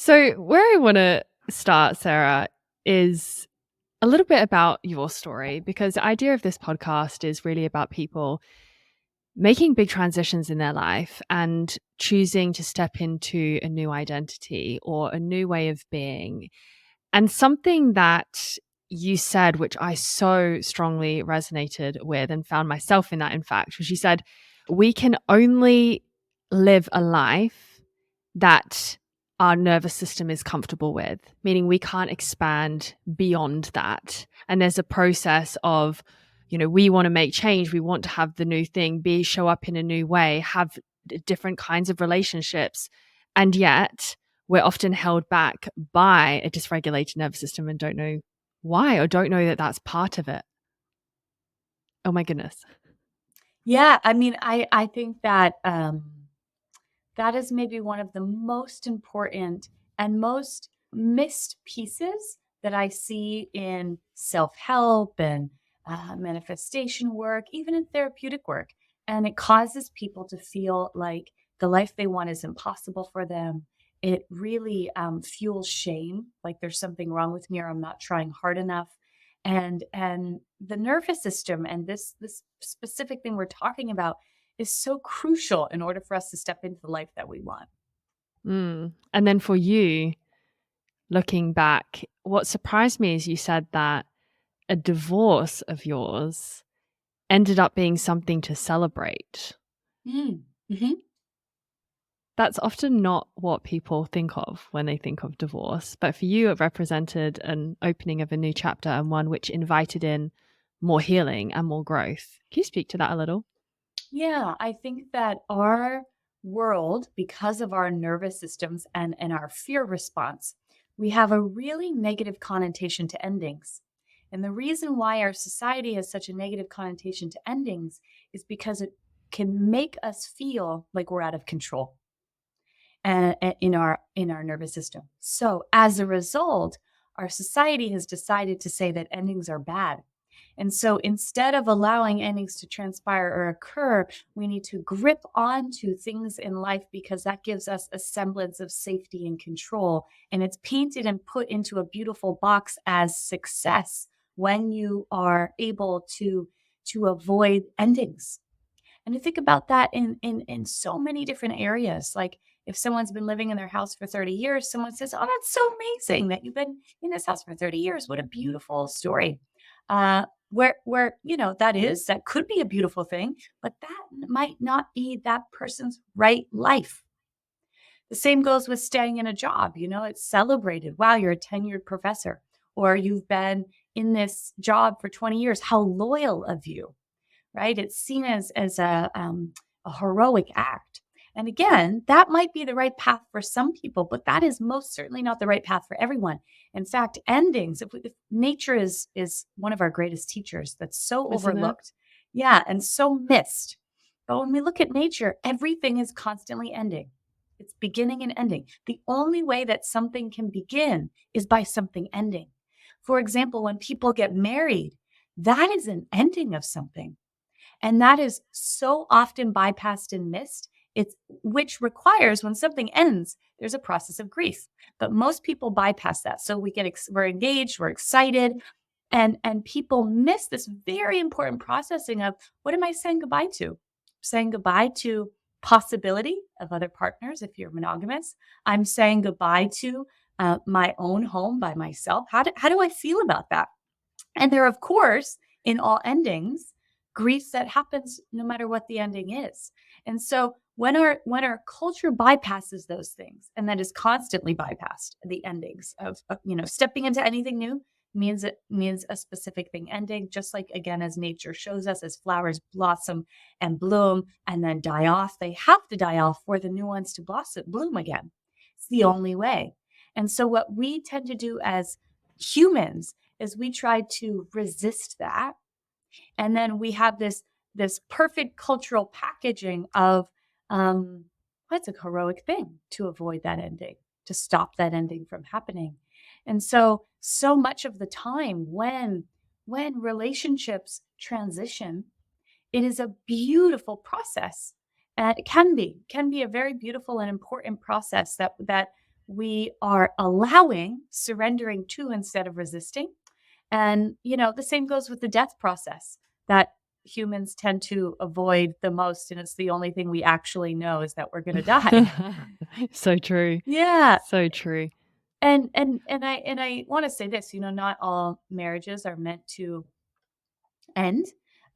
So, where I want to start, Sarah, is a little bit about your story because the idea of this podcast is really about people making big transitions in their life and choosing to step into a new identity or a new way of being. And something that you said, which I so strongly resonated with and found myself in that, in fact, was you said, we can only live a life that our nervous system is comfortable with, meaning we can't expand beyond that. And there's a process of, we want to make change. We want to have the new thing, show up in a new way, have different kinds of relationships. And yet we're often held back by a dysregulated nervous system and don't know why or don't know that that's part of it. Oh my goodness. Yeah, I mean, I think that that is maybe one of the most important and most missed pieces that I see in self-help and manifestation work, even in therapeutic work. And it causes people to feel like the life they want is impossible for them. It really fuels shame, like there's something wrong with me or I'm not trying hard enough. And the nervous system and this specific thing we're talking about is so crucial in order for us to step into the life that we want. And then for you, looking back, what surprised me is you said that a divorce of yours ended up being something to celebrate. Mm. hmm That's often not what people think of when they think of divorce. But for you, it represented an opening of a new chapter and one which invited in more healing and more growth. Can you speak to that a little? Yeah, I think that our world, because of our nervous systems and our fear response, we have a really negative connotation to endings. And the reason why our society has such a negative connotation to endings is because it can make us feel like we're out of control and in our nervous system. So as a result, our society has decided to say that endings are bad. And so instead of allowing endings to transpire or occur, we need to grip onto things in life because that gives us a semblance of safety and control. And it's painted and put into a beautiful box as success when you are able to avoid endings. And to think about that in so many different areas. Like if someone's been living in their house for 30 years, someone says, "Oh, that's so amazing that you've been in this house for 30 years. What a beautiful story." That could be a beautiful thing, but that might not be that person's right life. The same goes with staying in a job. It's celebrated. Wow, you're a tenured professor, or you've been in this job for 20 years. How loyal of you, right? It's seen as a heroic act. And again, that might be the right path for some people, but that is most certainly not the right path for everyone. In fact, endings, if nature is one of our greatest teachers that's so Isn't it? overlooked, yeah, and so missed. But when we look at nature, everything is constantly ending. It's beginning and ending. The only way that something can begin is by something ending. For example, when people get married, that is an ending of something. And that is so often bypassed and missed. It's which requires when something ends, there's a process of grief. But most people bypass that. So we're engaged, we're excited, and people miss this very important processing of what am I saying goodbye to? Saying goodbye to possibility of other partners if you're monogamous. I'm saying goodbye to my own home by myself. How do I feel about that? And there, of course, in all endings, grief that happens no matter what the ending is. And so when our culture bypasses those things, and that is constantly bypassed, the endings of stepping into anything new means a specific thing ending, just like again as nature shows us, as flowers blossom and bloom and then die off, they have to die off for the new ones to blossom bloom again. It's the only way. And so what we tend to do as humans is we try to resist that, and then we have this perfect cultural packaging of what's a heroic thing to avoid that ending, to stop that ending from happening. And so much of the time when relationships transition, it is a beautiful process. And it can be a very beautiful and important process that we are allowing, surrendering to instead of resisting. And, the same goes with the death process that humans tend to avoid the most. And it's the only thing we actually know is that we're going to die. So true. Yeah. So true. And I want to say this, not all marriages are meant to end.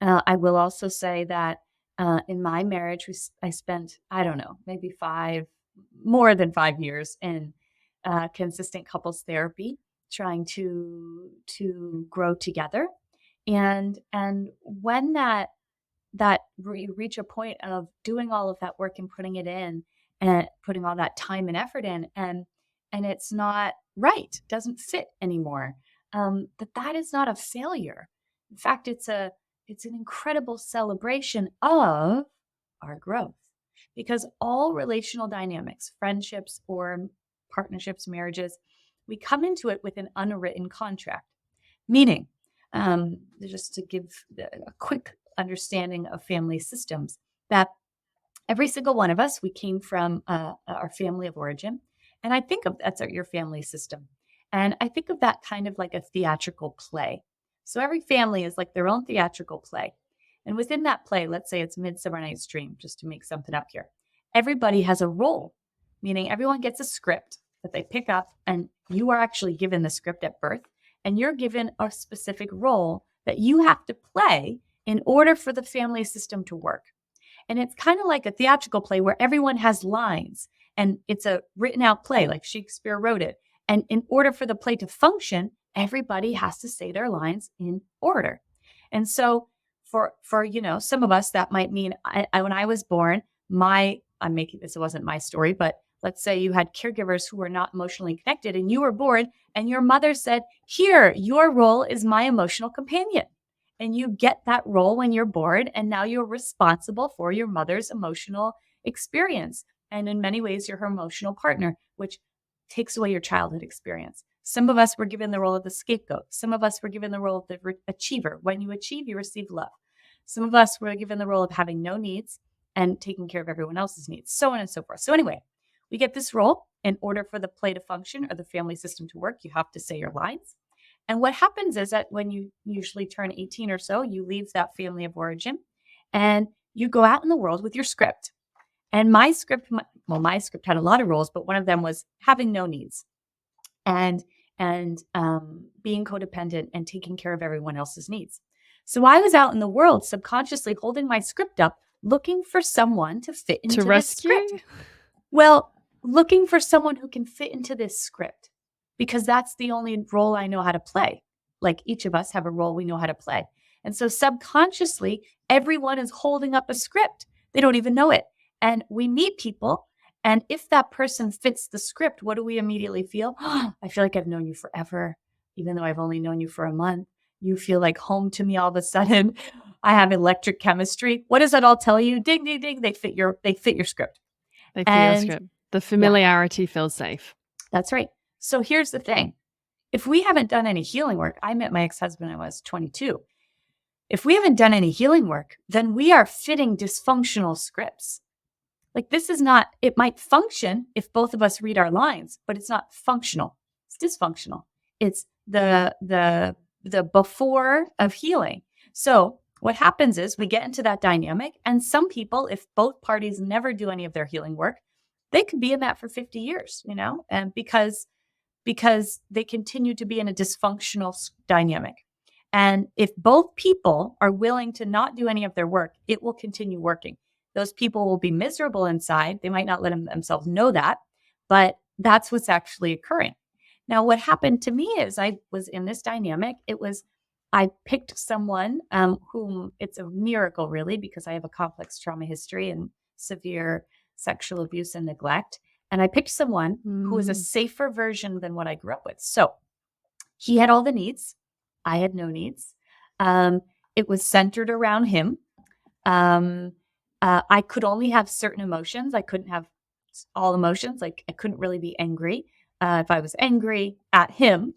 I will also say that in my marriage, I spent, I don't know, maybe more than 5 years in consistent couples therapy, trying to grow together. And when you reach a point of doing all of that work and putting it in and putting all that time and effort in, and it's not right, doesn't fit anymore, that is not a failure. In fact, it's an incredible celebration of our growth, because all relational dynamics, friendships or partnerships, marriages, we come into it with an unwritten contract. Meaning, just to give a quick understanding of family systems, that every single one of us, we came from our family of origin. And I think of that's your family system. And I think of that kind of like a theatrical play. So every family is like their own theatrical play. And within that play, let's say it's Midsummer Night's Dream, just to make something up here. Everybody has a role, meaning everyone gets a script that they pick up, and you are actually given the script at birth, and you're given a specific role that you have to play in order for the family system to work. And it's kind of like a theatrical play where everyone has lines, and it's a written out play, like Shakespeare wrote it. And in order for the play to function, everybody has to say their lines in order. And so for some of us, that might mean when I was born, I'm making this, it wasn't my story, but let's say you had caregivers who were not emotionally connected, and you were born and your mother said, here, your role is my emotional companion. And you get that role when you're born, and now you're responsible for your mother's emotional experience. And in many ways, you're her emotional partner, which takes away your childhood experience. Some of us were given the role of the scapegoat. Some of us were given the role of the achiever. When you achieve, you receive love. Some of us were given the role of having no needs and taking care of everyone else's needs, so on and so forth. So anyway, we get this role. In order for the play to function or the family system to work, you have to say your lines. And what happens is that when you usually turn 18 or so, you leave that family of origin and you go out in the world with your script. And my script had a lot of roles, but one of them was having no needs and being codependent and taking care of everyone else's needs. So I was out in the world subconsciously holding my script up, looking for someone to fit into this script. Well, looking for someone who can fit into this script, because that's the only role I know how to play. Like each of us have a role we know how to play. And so subconsciously, everyone is holding up a script. They don't even know it. And we meet people, and if that person fits the script, what do we immediately feel? Oh, I feel like I've known you forever, even though I've only known you for a month. You feel like home to me all of a sudden. I have electric chemistry. What does that all tell you? Ding, ding, ding. They fit your script. They fit your script. The familiarity feels safe. That's right. So here's the thing. If we haven't done any healing work, I met my ex-husband when I was 22. If we haven't done any healing work, then we are fitting dysfunctional scripts. Like this is not, it might function if both of us read our lines, but it's not functional. It's dysfunctional. It's the before of healing. So what happens is we get into that dynamic, and some people, if both parties never do any of their healing work, they could be in that for 50 years, and because they continue to be in a dysfunctional dynamic. And if both people are willing to not do any of their work, it will continue working. Those people will be miserable inside. They might not let themselves know that, but that's what's actually occurring. Now, what happened to me is I was in this dynamic. I picked someone whom it's a miracle, really, because I have a complex trauma history and severe sexual abuse and neglect. And I picked someone who was a safer version than what I grew up with. So he had all the needs. I had no needs. It was centered around him. I could only have certain emotions. I couldn't have all emotions. Like I couldn't really be angry. If I was angry at him,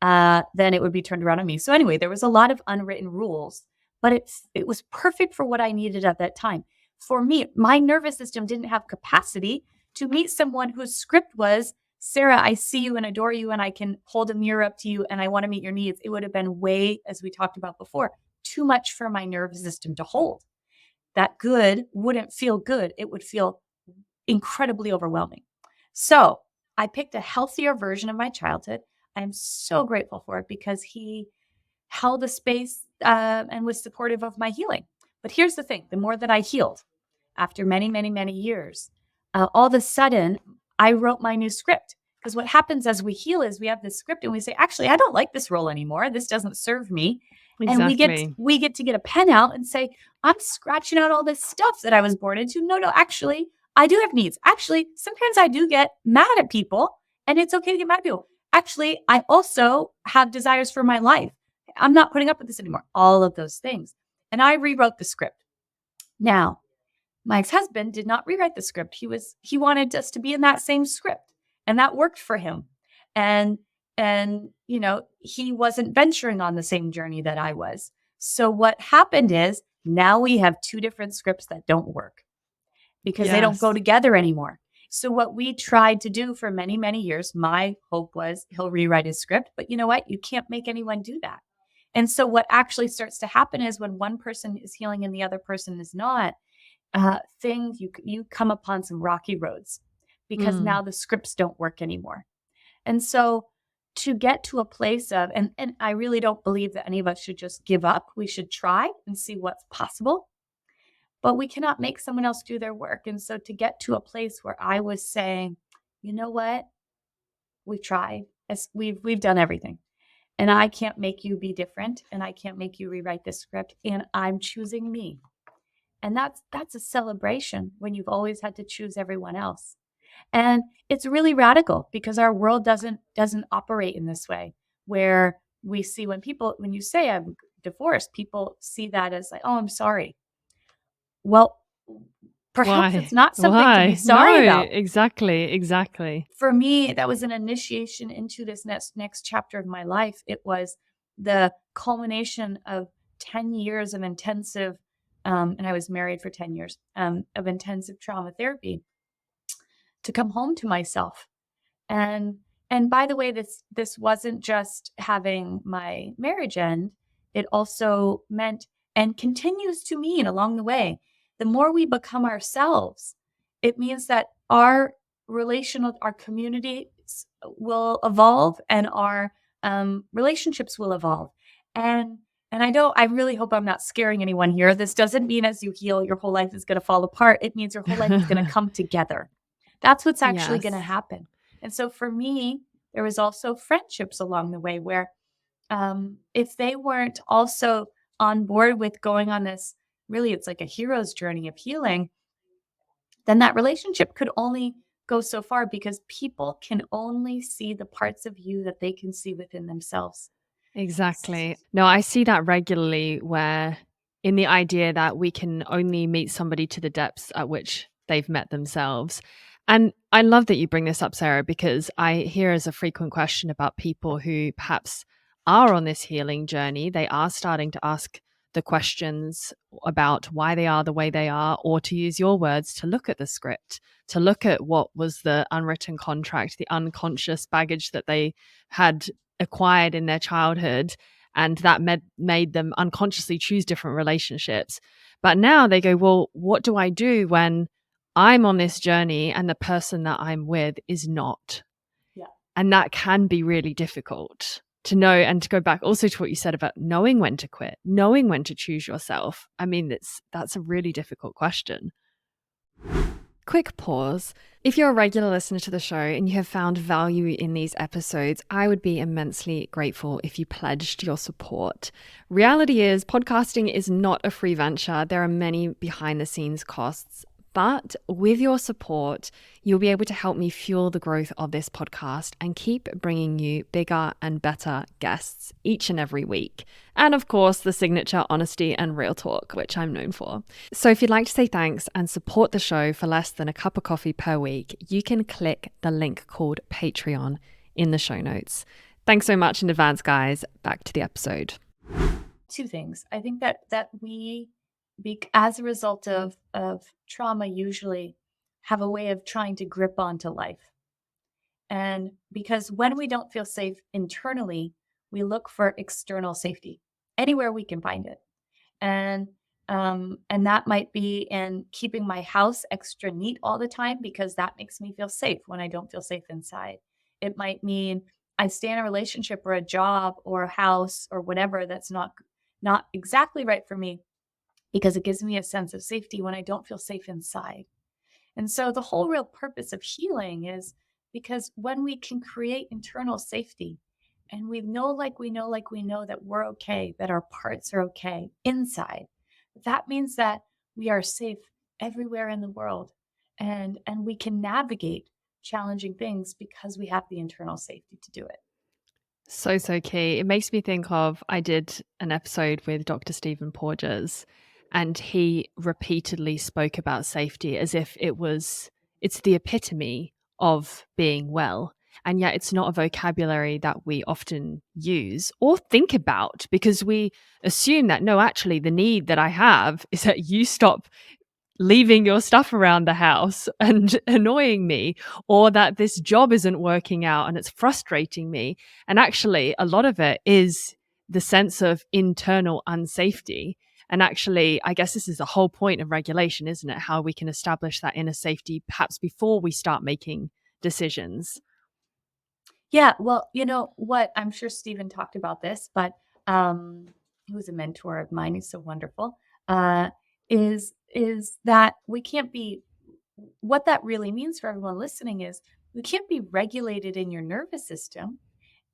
then it would be turned around on me. So anyway, there was a lot of unwritten rules, but it was perfect for what I needed at that time. For me, my nervous system didn't have capacity to meet someone whose script was Sarah, I see you and adore you, and I can hold a mirror up to you, and I want to meet your needs. It would have been way, as we talked about before, too much for my nervous system to hold. That good wouldn't feel good. It would feel incredibly overwhelming. So I picked a healthier version of my childhood. I'm so grateful for it because he held a space and was supportive of my healing. But here's the thing, the more that I healed after many, many, many years, all of a sudden I wrote my new script. Because what happens as we heal is we have this script and we say, actually, I don't like this role anymore. This doesn't serve me. And Exactly. we get to get a pen out and say, I'm scratching out all this stuff that I was born into. No, actually, I do have needs. Actually, sometimes I do get mad at people, and it's okay to get mad at people. Actually, I also have desires for my life. I'm not putting up with this anymore. All of those things. And I rewrote the script. Now, my ex-husband did not rewrite the script. He wanted us to be in that same script, and that worked for him. And he wasn't venturing on the same journey that I was. So what happened is now we have two different scripts that don't work because they don't go together anymore. So what we tried to do for many, many years, my hope was he'll rewrite his script, but you know what? You can't make anyone do that. And so what actually starts to happen is when one person is healing and the other person is not, you come upon some rocky roads because now the scripts don't work anymore. And so to get to a place of, and I really don't believe that any of us should just give up. We should try and see what's possible, but we cannot make someone else do their work. And so to get to a place where I was saying, you know what, we've tried, we've done everything, and I can't make you be different, and I can't make you rewrite this script, and I'm choosing me. And that's a celebration when you've always had to choose everyone else. And it's really radical because our world doesn't operate in this way, where we see when you say I'm divorced, people see that as like, oh, I'm sorry. Well, perhaps it's not something to be sorry about. Exactly. For me, that was an initiation into this next chapter of my life. It was the culmination of 10 years of intensive, and I was married for 10 years, of intensive trauma therapy to come home to myself. And by the way, this wasn't just having my marriage end. It also meant, and continues to mean along the way, the more we become ourselves, it means that our communities will evolve, and our relationships will evolve. And I really hope I'm not scaring anyone here. This doesn't mean as you heal, your whole life is going to fall apart. It means your whole life is going to come together. That's what's actually going to happen. And so for me, there was also friendships along the way where if they weren't also on board with going on this, really, it's like a hero's journey of healing, then that relationship could only go so far because people can only see the parts of you that they can see within themselves. Exactly. No, I see that regularly where in the idea that we can only meet somebody to the depths at which they've met themselves. And I love that you bring this up, Sarah, because I hear as a frequent question about people who perhaps are on this healing journey. They are starting to ask the questions about why they are the way they are, or to use your words, to look at the script, to look at what was the unwritten contract, the unconscious baggage that they had acquired in their childhood, and that made them unconsciously choose different relationships. But now they go, well, what do I do when I'm on this journey and the person that I'm with is not? Yeah. And that can be really difficult to know. And to go back also to what you said about knowing when to quit, knowing when to choose yourself. I mean, that's a really difficult question. Quick pause. If you're a regular listener to the show and you have found value in these episodes, I would be immensely grateful if you pledged your support. Reality is, podcasting is not a free venture. There are many behind the scenes costs. But with your support, you'll be able to help me fuel the growth of this podcast and keep bringing you bigger and better guests each and every week. And of course, the signature honesty and real talk, which I'm known for. So if you'd like to say thanks and support the show for less than a cup of coffee per week, you can click the link called Patreon in the show notes. Thanks so much in advance, guys. Back to the episode. Two things. I think that we, as a result of trauma, usually have a way of trying to grip onto life. And because when we don't feel safe internally, we look for external safety anywhere we can find it. And that might be in keeping my house extra neat all the time because that makes me feel safe when I don't feel safe inside. It might mean I stay in a relationship or a job or a house or whatever that's not exactly right for me because it gives me a sense of safety when I don't feel safe inside. And so the whole real purpose of healing is because when we can create internal safety and we know, like we know that we're okay, that our parts are okay inside, that means that we are safe everywhere in the world and we can navigate challenging things because we have the internal safety to do it. So key. It makes me think of, I did an episode with Dr. Stephen Porges, and he repeatedly spoke about safety as if it's the epitome of being well. And yet it's not a vocabulary that we often use or think about because we assume that, no, actually, the need that I have is that you stop leaving your stuff around the house and annoying me, or that this job isn't working out and it's frustrating me. And actually, a lot of it is the sense of internal unsafety. And actually, I guess this is the whole point of regulation, isn't it? How we can establish that inner safety perhaps before we start making decisions. Yeah, well, you know what? I'm sure Stephen talked about this, but he was a mentor of mine. He's so wonderful. Uh, is that we can't be what that really means for everyone listening is we can't be regulated in your nervous system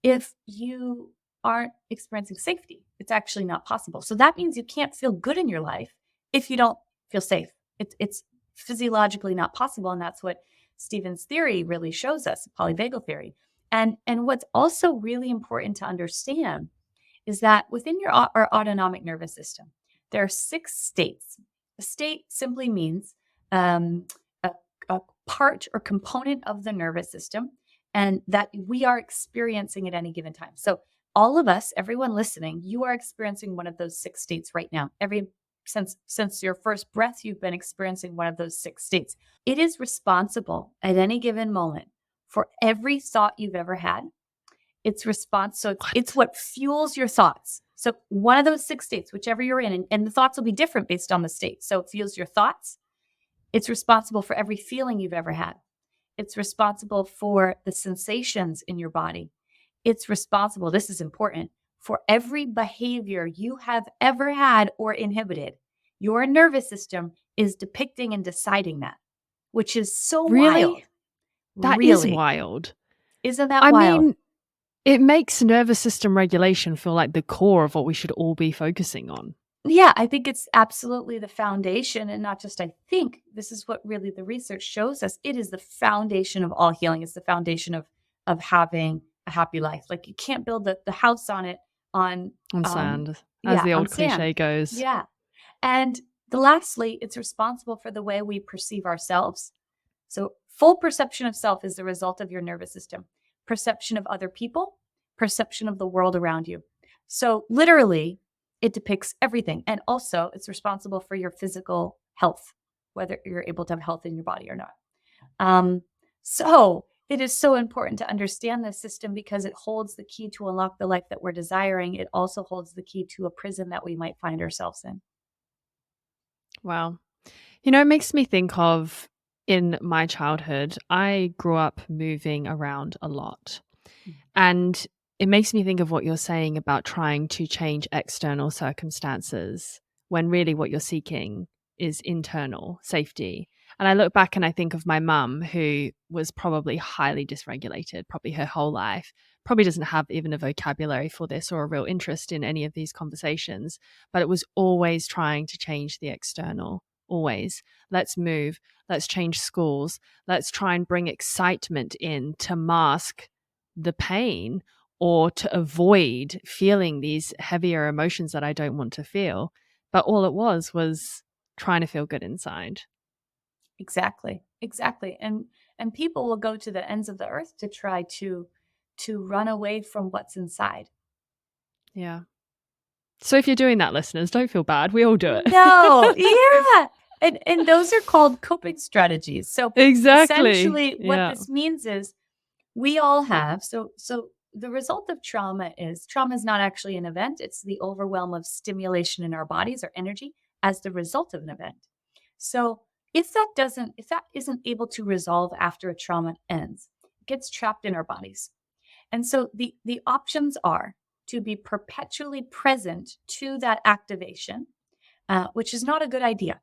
if you aren't experiencing safety. It's actually not possible. So that means you can't feel good in your life if you don't feel safe. It's physiologically not possible, and that's what Stephen's theory really shows us, polyvagal theory. And what's also really important to understand is that within our autonomic nervous system, there are 6 states. A state simply means a, a part or component of the nervous system, and that we are experiencing at any given time. So all of us, everyone listening, you are experiencing one of those 6 states right now. Since your first breath, you've been experiencing one of those 6 states. It is responsible at any given moment for every thought you've ever had. It's what fuels your thoughts. So one of those 6 states, whichever you're in, and the thoughts will be different based on the state. So it fuels your thoughts. It's responsible for every feeling you've ever had. It's responsible for the sensations in your body. It's responsible, this is important, for every behavior you have ever had or inhibited. Your nervous system is depicting and deciding that, which is so wild. That is wild. Isn't that wild? I mean, it makes nervous system regulation feel like the core of what we should all be focusing on. Yeah, I think it's absolutely the foundation, and not just I think, this is what really the research shows us. It is the foundation of all healing. It's the foundation of having a happy life. Like you can't build the house on it on sand, as the old cliche goes. Yeah. And lastly, it's responsible for the way we perceive ourselves. So full perception of self is the result of your nervous system. Perception of other people, perception of the world around you. So literally, it depicts everything. And also, it's responsible for your physical health, whether you're able to have health in your body or not. So it is so important to understand this system because it holds the key to unlock the life that we're desiring. It also holds the key to a prison that we might find ourselves in. Wow. You know, it makes me think of, in my childhood, I grew up moving around a lot. And it makes me think of what you're saying about trying to change external circumstances when really what you're seeking is internal safety. And I look back and I think of my mum, who was probably highly dysregulated, probably her whole life, probably doesn't have even a vocabulary for this or a real interest in any of these conversations, but it was always trying to change the external. Always. Let's move. Let's change schools. Let's try and bring excitement in to mask the pain or to avoid feeling these heavier emotions that I don't want to feel. But all it was trying to feel good inside. Exactly. And people will go to the ends of the earth to try to run away from what's inside. Yeah. So if you're doing that, listeners, don't feel bad. We all do it. No. Yeah. And those are called coping strategies. So exactly. essentially what this means is We all have. So the result of trauma is not actually an event. It's the overwhelm of stimulation in our bodies or energy as the result of an event. So if that isn't able to resolve after a trauma ends, it gets trapped in our bodies. And so the options are to be perpetually present to that activation, which is not a good idea,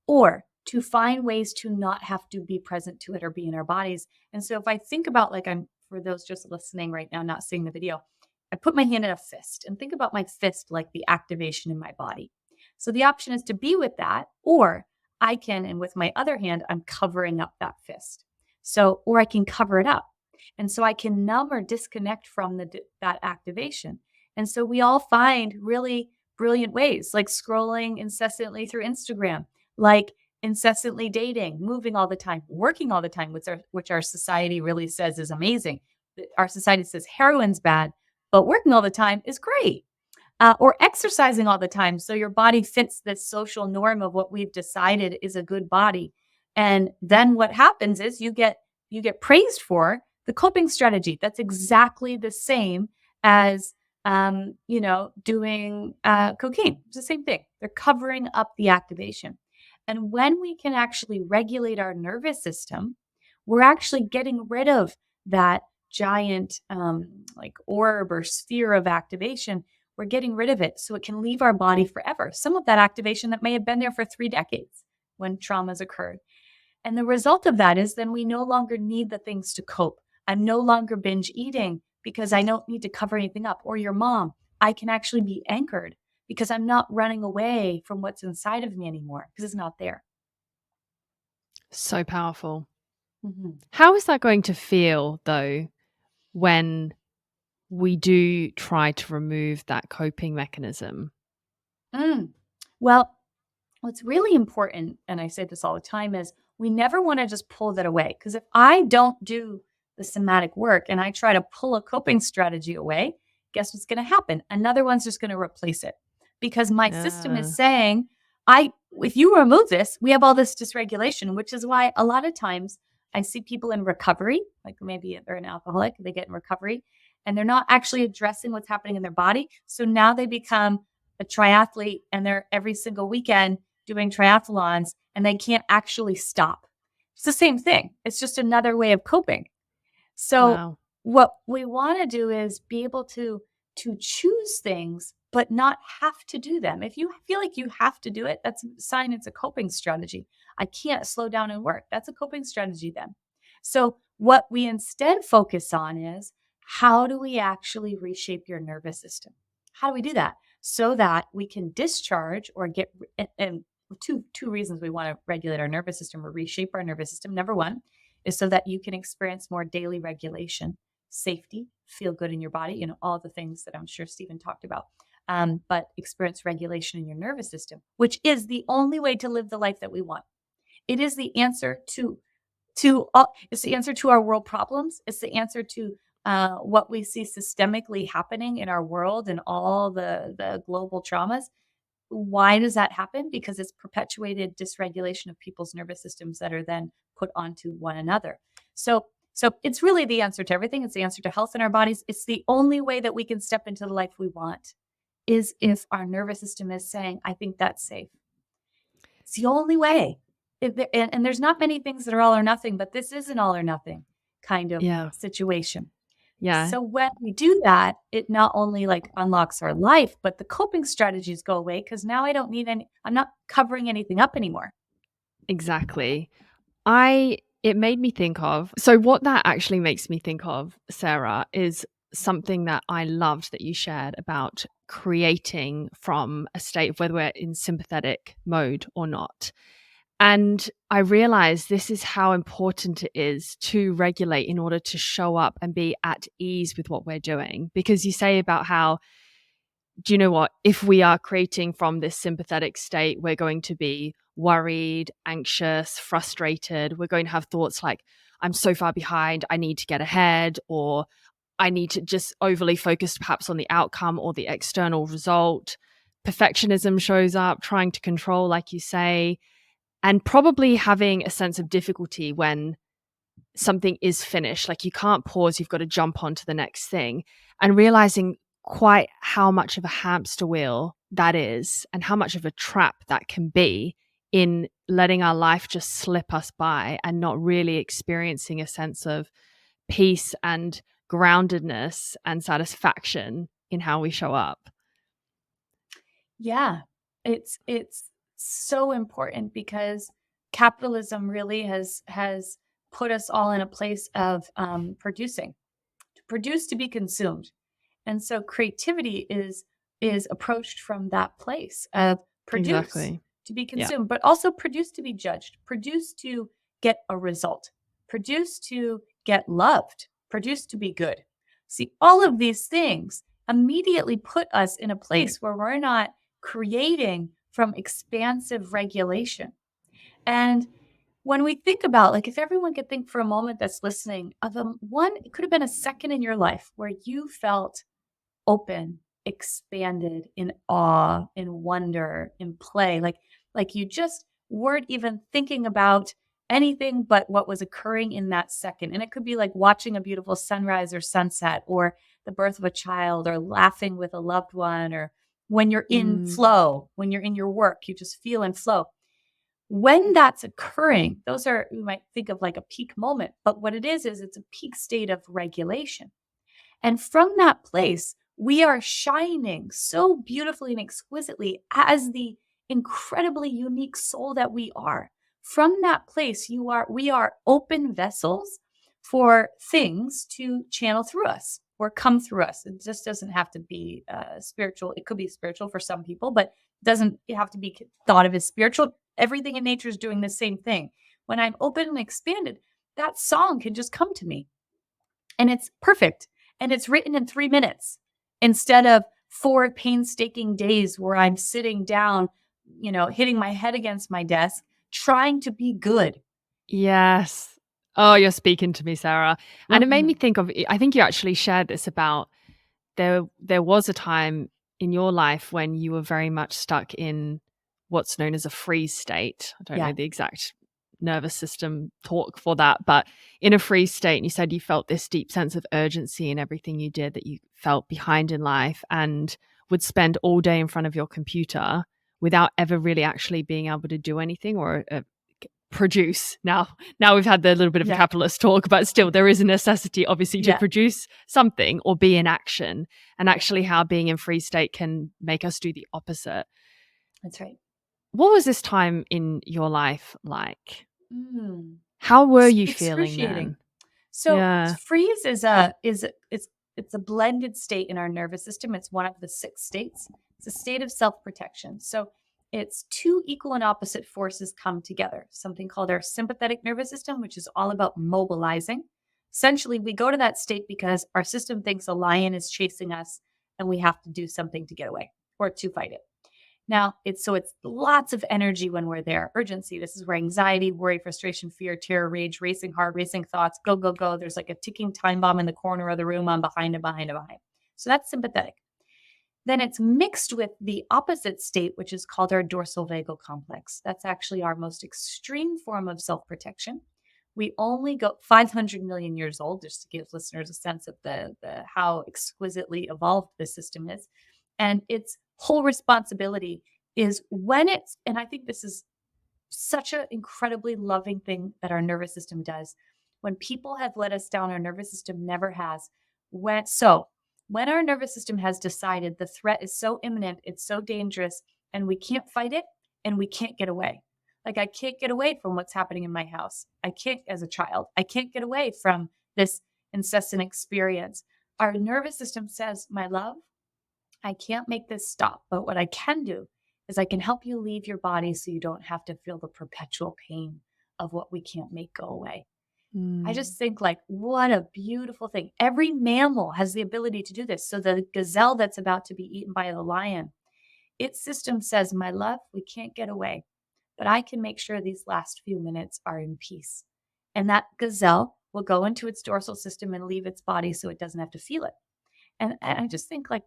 or to find ways to not have to be present to it or be in our bodies. And so if I think about, like, for those just listening right now, not seeing the video, I put my hand in a fist and think about my fist like the activation in my body. So the option is to be with that, or I can, and with my other hand, I'm covering up that fist. So, or I can cover it up. And so I can numb or disconnect from that activation. And so we all find really brilliant ways, like scrolling incessantly through Instagram, like incessantly dating, moving all the time, working all the time, which our society really says is amazing. Our society says heroin's bad, but working all the time is great. Or exercising all the time, so your body fits this social norm of what we've decided is a good body. And then what happens is you get praised for the coping strategy. That's exactly the same as doing cocaine. It's the same thing. They're covering up the activation. And when we can actually regulate our nervous system, we're actually getting rid of that giant orb or sphere of activation. We're getting rid of it so it can leave our body forever. Some of that activation that may have been there for 3 decades when traumas occurred. And the result of that is then we no longer need the things to cope. I'm no longer binge eating because I don't need to cover anything up. Or your mom, I can actually be anchored because I'm not running away from what's inside of me anymore because it's not there. So powerful. Mm-hmm. How is that going to feel, though, when we do try to remove that coping mechanism? Well, what's really important, and I say this all the time, is we never want to just pull that away. Because if I don't do the somatic work and I try to pull a coping strategy away, guess what's going to happen? Another one's just going to replace it. Because my system is saying, if you remove this, we have all this dysregulation, which is why a lot of times I see people in recovery, like maybe they're an alcoholic, they get in recovery, and they're not actually addressing what's happening in their body. So now they become a triathlete and they're every single weekend doing triathlons and they can't actually stop. It's the same thing. It's just another way of coping. So what we want to do is be able to choose things, but not have to do them. If you feel like you have to do it, that's a sign it's a coping strategy. I can't slow down and work. That's a coping strategy then. So what we instead focus on is, how do we actually reshape your nervous system? How do we do that? So that we can discharge or get, and two reasons we want to regulate our nervous system or reshape our nervous system. Number one is so that you can experience more daily regulation, safety, feel good in your body, all the things that I'm sure Stephen talked about. But experience regulation in your nervous system, which is the only way to live the life that we want. It is the answer it's the answer to our world problems. It's the answer to what we see systemically happening in our world and all the global traumas. Why does that happen? Because it's perpetuated dysregulation of people's nervous systems that are then put onto one another. So it's really the answer to everything. It's the answer to health in our bodies. It's the only way that we can step into the life we want, is if our nervous system is saying, I think that's safe. It's the only way. And there's not many things that are all or nothing, but this is an all or nothing kind of situation. Yeah. So when we do that, it not only unlocks our life, but the coping strategies go away because now I don't need I'm not covering anything up anymore. Exactly. It made me think of, so what that actually makes me think of, Sarah, is something that I loved that you shared about creating from a state of whether we're in sympathetic mode or not. And I realized this is how important it is to regulate in order to show up and be at ease with what we're doing. Because you say about how, do you know what, if we are creating from this sympathetic state, we're going to be worried, anxious, frustrated. We're going to have thoughts like, I'm so far behind, I need to get ahead, or I need to just overly focus perhaps on the outcome or the external result. Perfectionism shows up, trying to control, like you say, and probably having a sense of difficulty when something is finished. Like you can't pause, you've got to jump on to the next thing, and realizing quite how much of a hamster wheel that is and how much of a trap that can be in letting our life just slip us by and not really experiencing a sense of peace and groundedness and satisfaction in how we show up. Yeah, it's so important because capitalism really has put us all in a place of producing, to produce to be consumed, and so creativity is approached from that place of produce Exactly. to be Yeah. consumed, but also produce to be judged, produce to get a result, produce to get loved, produce to be good. See, all of these things immediately put us in a place where we're not creating from expansive regulation. And when we think about, like, if everyone could think for a moment that's listening of one, it could have been a second in your life where you felt open, expanded, in awe, in wonder, in play, like you just weren't even thinking about anything but what was occurring in that second. And it could be like watching a beautiful sunrise or sunset, or the birth of a child, or laughing with a loved one, or when you're in flow, when you're in your work, you just feel in flow. When that's occurring, those are, you might think of like a peak moment, but what it is it's a peak state of regulation. And from that place, we are shining so beautifully and exquisitely as the incredibly unique soul that we are. From that place, we are open vessels for things to channel through us or come through us. It just doesn't have to be spiritual. It could be spiritual for some people, but it doesn't have to be thought of as spiritual. Everything in nature is doing the same thing. When I'm open and expanded, that song can just come to me. And it's perfect. And it's written in 3 minutes instead of 4 painstaking days where I'm sitting down, hitting my head against my desk, trying to be good. Yes. Oh, you're speaking to me, Sarah. And it made me Mhm. think of, I think you actually shared this about there was a time in your life when you were very much stuck in what's known as a freeze state. I don't know Yeah. the exact nervous system talk for that, but in a freeze state, and you said you felt this deep sense of urgency in everything you did, that you felt behind in life and would spend all day in front of your computer without ever really actually being able to do anything or produce. Now we've had the little bit of a Yeah. capitalist talk, but still there is a necessity obviously to Yeah. produce something or be in action, and actually how being in free state can make us do the opposite. That's right. What was this time in your life like? Mm. How were you feeling Excruciating. then? So Yeah. freeze it's a blended state in our nervous system. It's one of the 6 states. It's a state of self-protection. So it's 2 equal and opposite forces come together. Something called our sympathetic nervous system, which is all about mobilizing. Essentially, we go to that state because our system thinks a lion is chasing us and we have to do something to get away or to fight it. Now, it's lots of energy when we're there. Urgency. This is where anxiety, worry, frustration, fear, terror, rage, racing heart, racing thoughts, go, go, go. There's like a ticking time bomb in the corner of the room. I'm behind and behind and behind. So that's sympathetic. Then it's mixed with the opposite state, which is called our dorsal vagal complex. That's actually our most extreme form of self-protection. We only go 500 million years old, just to give listeners a sense of the how exquisitely evolved the system is. And its whole responsibility is when it's, and I think this is such an incredibly loving thing that our nervous system does. When people have let us down, our nervous system never has. When our nervous system has decided the threat is so imminent, it's so dangerous, and we can't fight it and we can't get away. Like, I can't get away from what's happening in my house. I can't, as a child, I can't get away from this incessant experience. Our nervous system says, my love, I can't make this stop, but what I can do is I can help you leave your body so you don't have to feel the perpetual pain of what we can't make go away. I just think, like, what a beautiful thing. Every mammal has the ability to do this. So the gazelle that's about to be eaten by the lion, its system says, my love, we can't get away, but I can make sure these last few minutes are in peace. And that gazelle will go into its dorsal system and leave its body so it doesn't have to feel it. And I just think, like,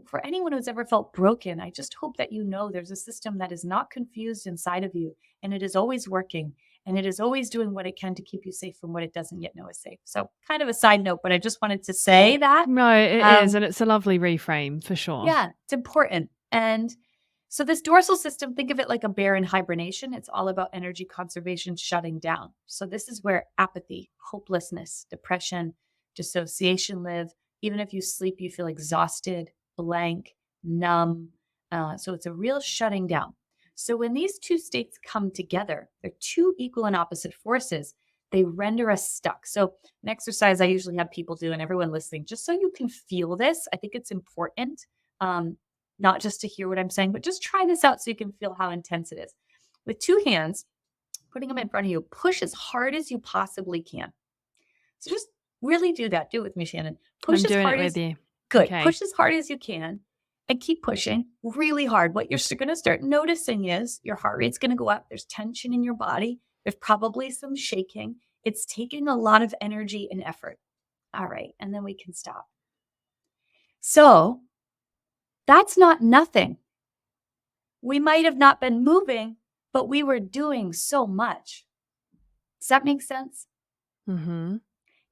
for anyone who's ever felt broken, I just hope that there's a system that is not confused inside of you, and it is always working. And it is always doing what it can to keep you safe from what it doesn't yet know is safe. So kind of a side note, but I just wanted to say that. No, it is. And it's a lovely reframe for sure. Yeah, it's important. And so this dorsal system, think of it like a bear in hibernation. It's all about energy conservation, shutting down. So this is where apathy, hopelessness, depression, dissociation live. Even if you sleep, you feel exhausted, blank, numb. So it's a real shutting down. So when these two states come together, they're two equal and opposite forces. They render us stuck. So an exercise I usually have people do, and everyone listening, just so you can feel this, I think it's important, not just to hear what I'm saying, but just try this out so you can feel how intense it is. With two hands, putting them in front of you, push as hard as you possibly can. So just really do that. Do it with me, Shannon. Push I'm as doing hard it as with you. Good. Okay. Push as hard as you can and keep pushing really hard. What you're going to start noticing is your heart rate's going to go up. There's tension in your body. There's probably some shaking. It's taking a lot of energy and effort. All right. And then we can stop. So that's not nothing. We might have not been moving, but we were doing so much. Does that make sense? Mm-hmm.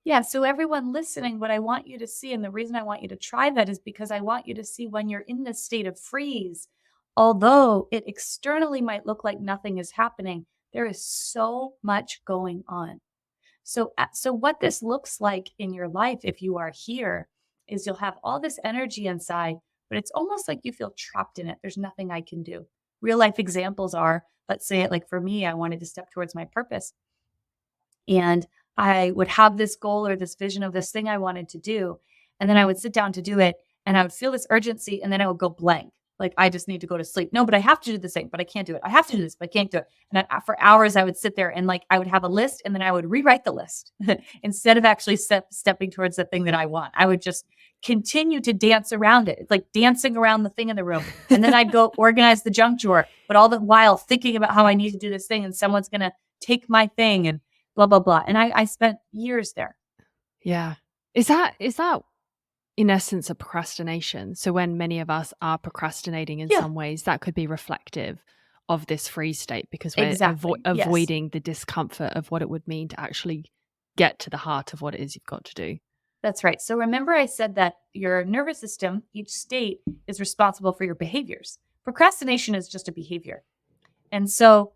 Yeah, so everyone listening, what I want you to see, and the reason I want you to try that is because I want you to see when you're in this state of freeze, although it externally might look like nothing is happening, there is so much going on. So what this looks like in your life, if you are here, is you'll have all this energy inside, but it's almost like you feel trapped in it. There's nothing I can do. Real life examples are, let's say it like for me, I wanted to step towards my purpose. And I would have this goal or this vision of this thing I wanted to do. And then I would sit down to do it and I would feel this urgency and then I would go blank. Like, I just need to go to sleep. No, but I have to do this thing, but I can't do it. I have to do this, but I can't do it. And for hours I would sit there and like, I would have a list and then I would rewrite the list instead of actually stepping towards the thing that I want. I would just continue to dance around it. It's like dancing around the thing in the room. And then I'd go organize the junk drawer, but all the while thinking about how I need to do this thing and someone's going to take my thing and blah, blah, blah. And I spent years there. Yeah. Is that in essence a procrastination? So when many of us are procrastinating in some ways, that could be reflective of this freeze state because we're avoiding the discomfort of what it would mean to actually get to the heart of what it is you've got to do. That's right. So remember I said that your nervous system, each state, is responsible for your behaviors. Procrastination is just a behavior. And so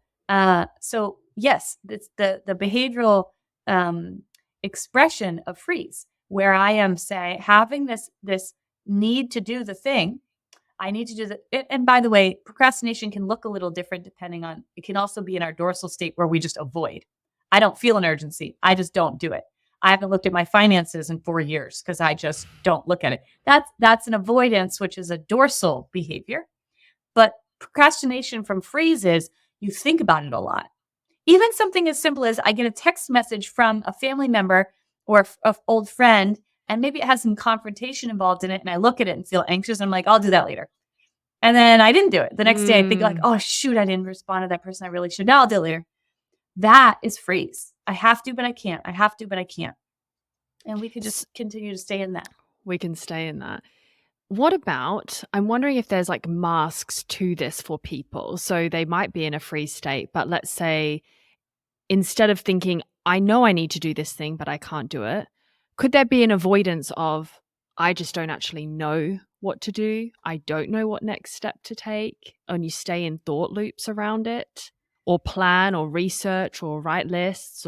yes, it's the behavioral expression of freeze, where I am having this need to do the thing. I need to do it. And by the way, procrastination can look a little different depending on, it can also be in our dorsal state where we just avoid. I don't feel an urgency. I just don't do it. I haven't looked at my finances in 4 years because I just don't look at it. That's an avoidance, which is a dorsal behavior. But procrastination from freeze is you think about it a lot. Even something as simple as I get a text message from a family member or an old friend, and maybe it has some confrontation involved in it, and I look at it and feel anxious. I'm like, I'll do that later. And then I didn't do it. The next day I think like, oh, shoot, I didn't respond to that person I really should. Now I'll do it later. That is freeze. I have to, but I can't. I have to, but I can't. And we could just continue to stay in that. We can stay in that. What about, I'm wondering if there's like masks to this for people. So they might be in a freeze state, but let's say instead of thinking, I know I need to do this thing, but I can't do it, could there be an avoidance of, I just don't actually know what to do. I don't know what next step to take. And you stay in thought loops around it, or plan or research or write lists,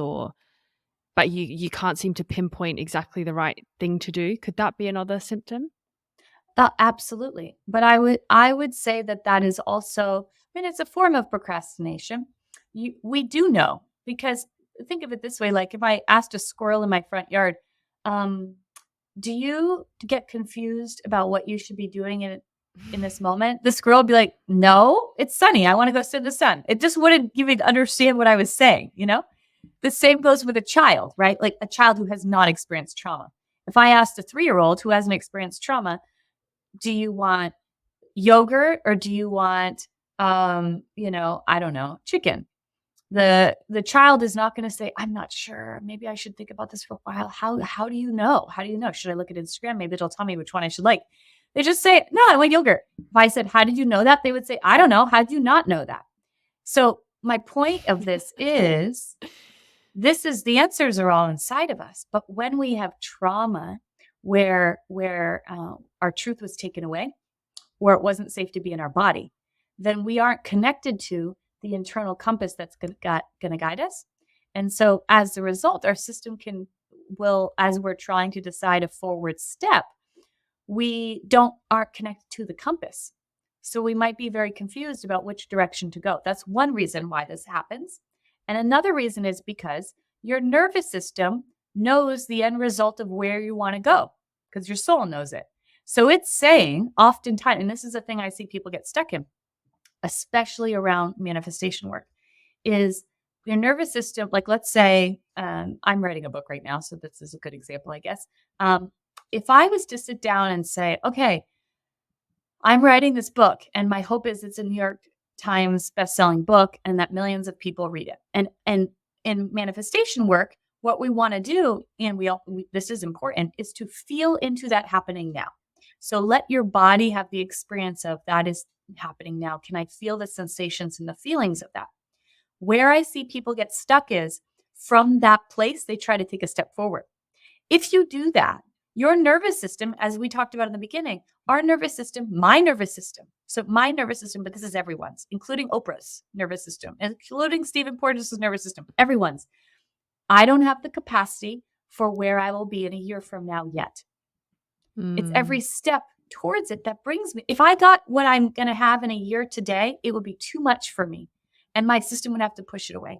but you can't seem to pinpoint exactly the right thing to do. Could that be another symptom? Absolutely. But I would say that is also, it's a form of procrastination. We do know, because think of it this way. Like if I asked a squirrel in my front yard, do you get confused about what you should be doing in this moment? The squirrel would be like, no, it's sunny. I want to go sit in the sun. It just wouldn't even understand what I was saying, The same goes with a child, right? Like a child who has not experienced trauma. If I asked a 3-year-old who hasn't experienced trauma, do you want yogurt or do you want, I don't know, chicken? The child is not going to say, I'm not sure. Maybe I should think about this for a while. How do you know? How do you know? Should I look at Instagram? Maybe it'll tell me which one I should like. They just say, no, I want yogurt. If I said, how did you know that? They would say, I don't know. How do you not know that? So my point of this is the answers are all inside of us. But when we have trauma where our truth was taken away, where it wasn't safe to be in our body, then we aren't connected to the internal compass that's going to guide us. And so as a result, our system will, as we're trying to decide a forward step, we aren't connected to the compass. So we might be very confused about which direction to go. That's one reason why this happens. And another reason is because your nervous system knows the end result of where you want to go, because your soul knows it. So it's saying oftentimes, and this is a thing I see people get stuck in, especially around manifestation work, is your nervous system. Like, let's say I'm writing a book right now, so this is a good example, I guess. If I was to sit down and say, okay, I'm writing this book and my hope is it's a New York Times bestselling book and that millions of people read it. And in manifestation work, what we want to do, and this is important, is to feel into that happening now. So let your body have the experience of that is happening now. Can I feel the sensations and the feelings of that? Where I see people get stuck is from that place, they try to take a step forward. If you do that, your nervous system, as we talked about in the beginning, our nervous system, my nervous system. So my nervous system, but this is everyone's, including Oprah's nervous system, including Stephen Porges' nervous system, everyone's. I don't have the capacity for where I will be in a year from now yet. It's every step towards it that brings me. If I got what I'm going to have in a year today, it would be too much for me. And my system would have to push it away.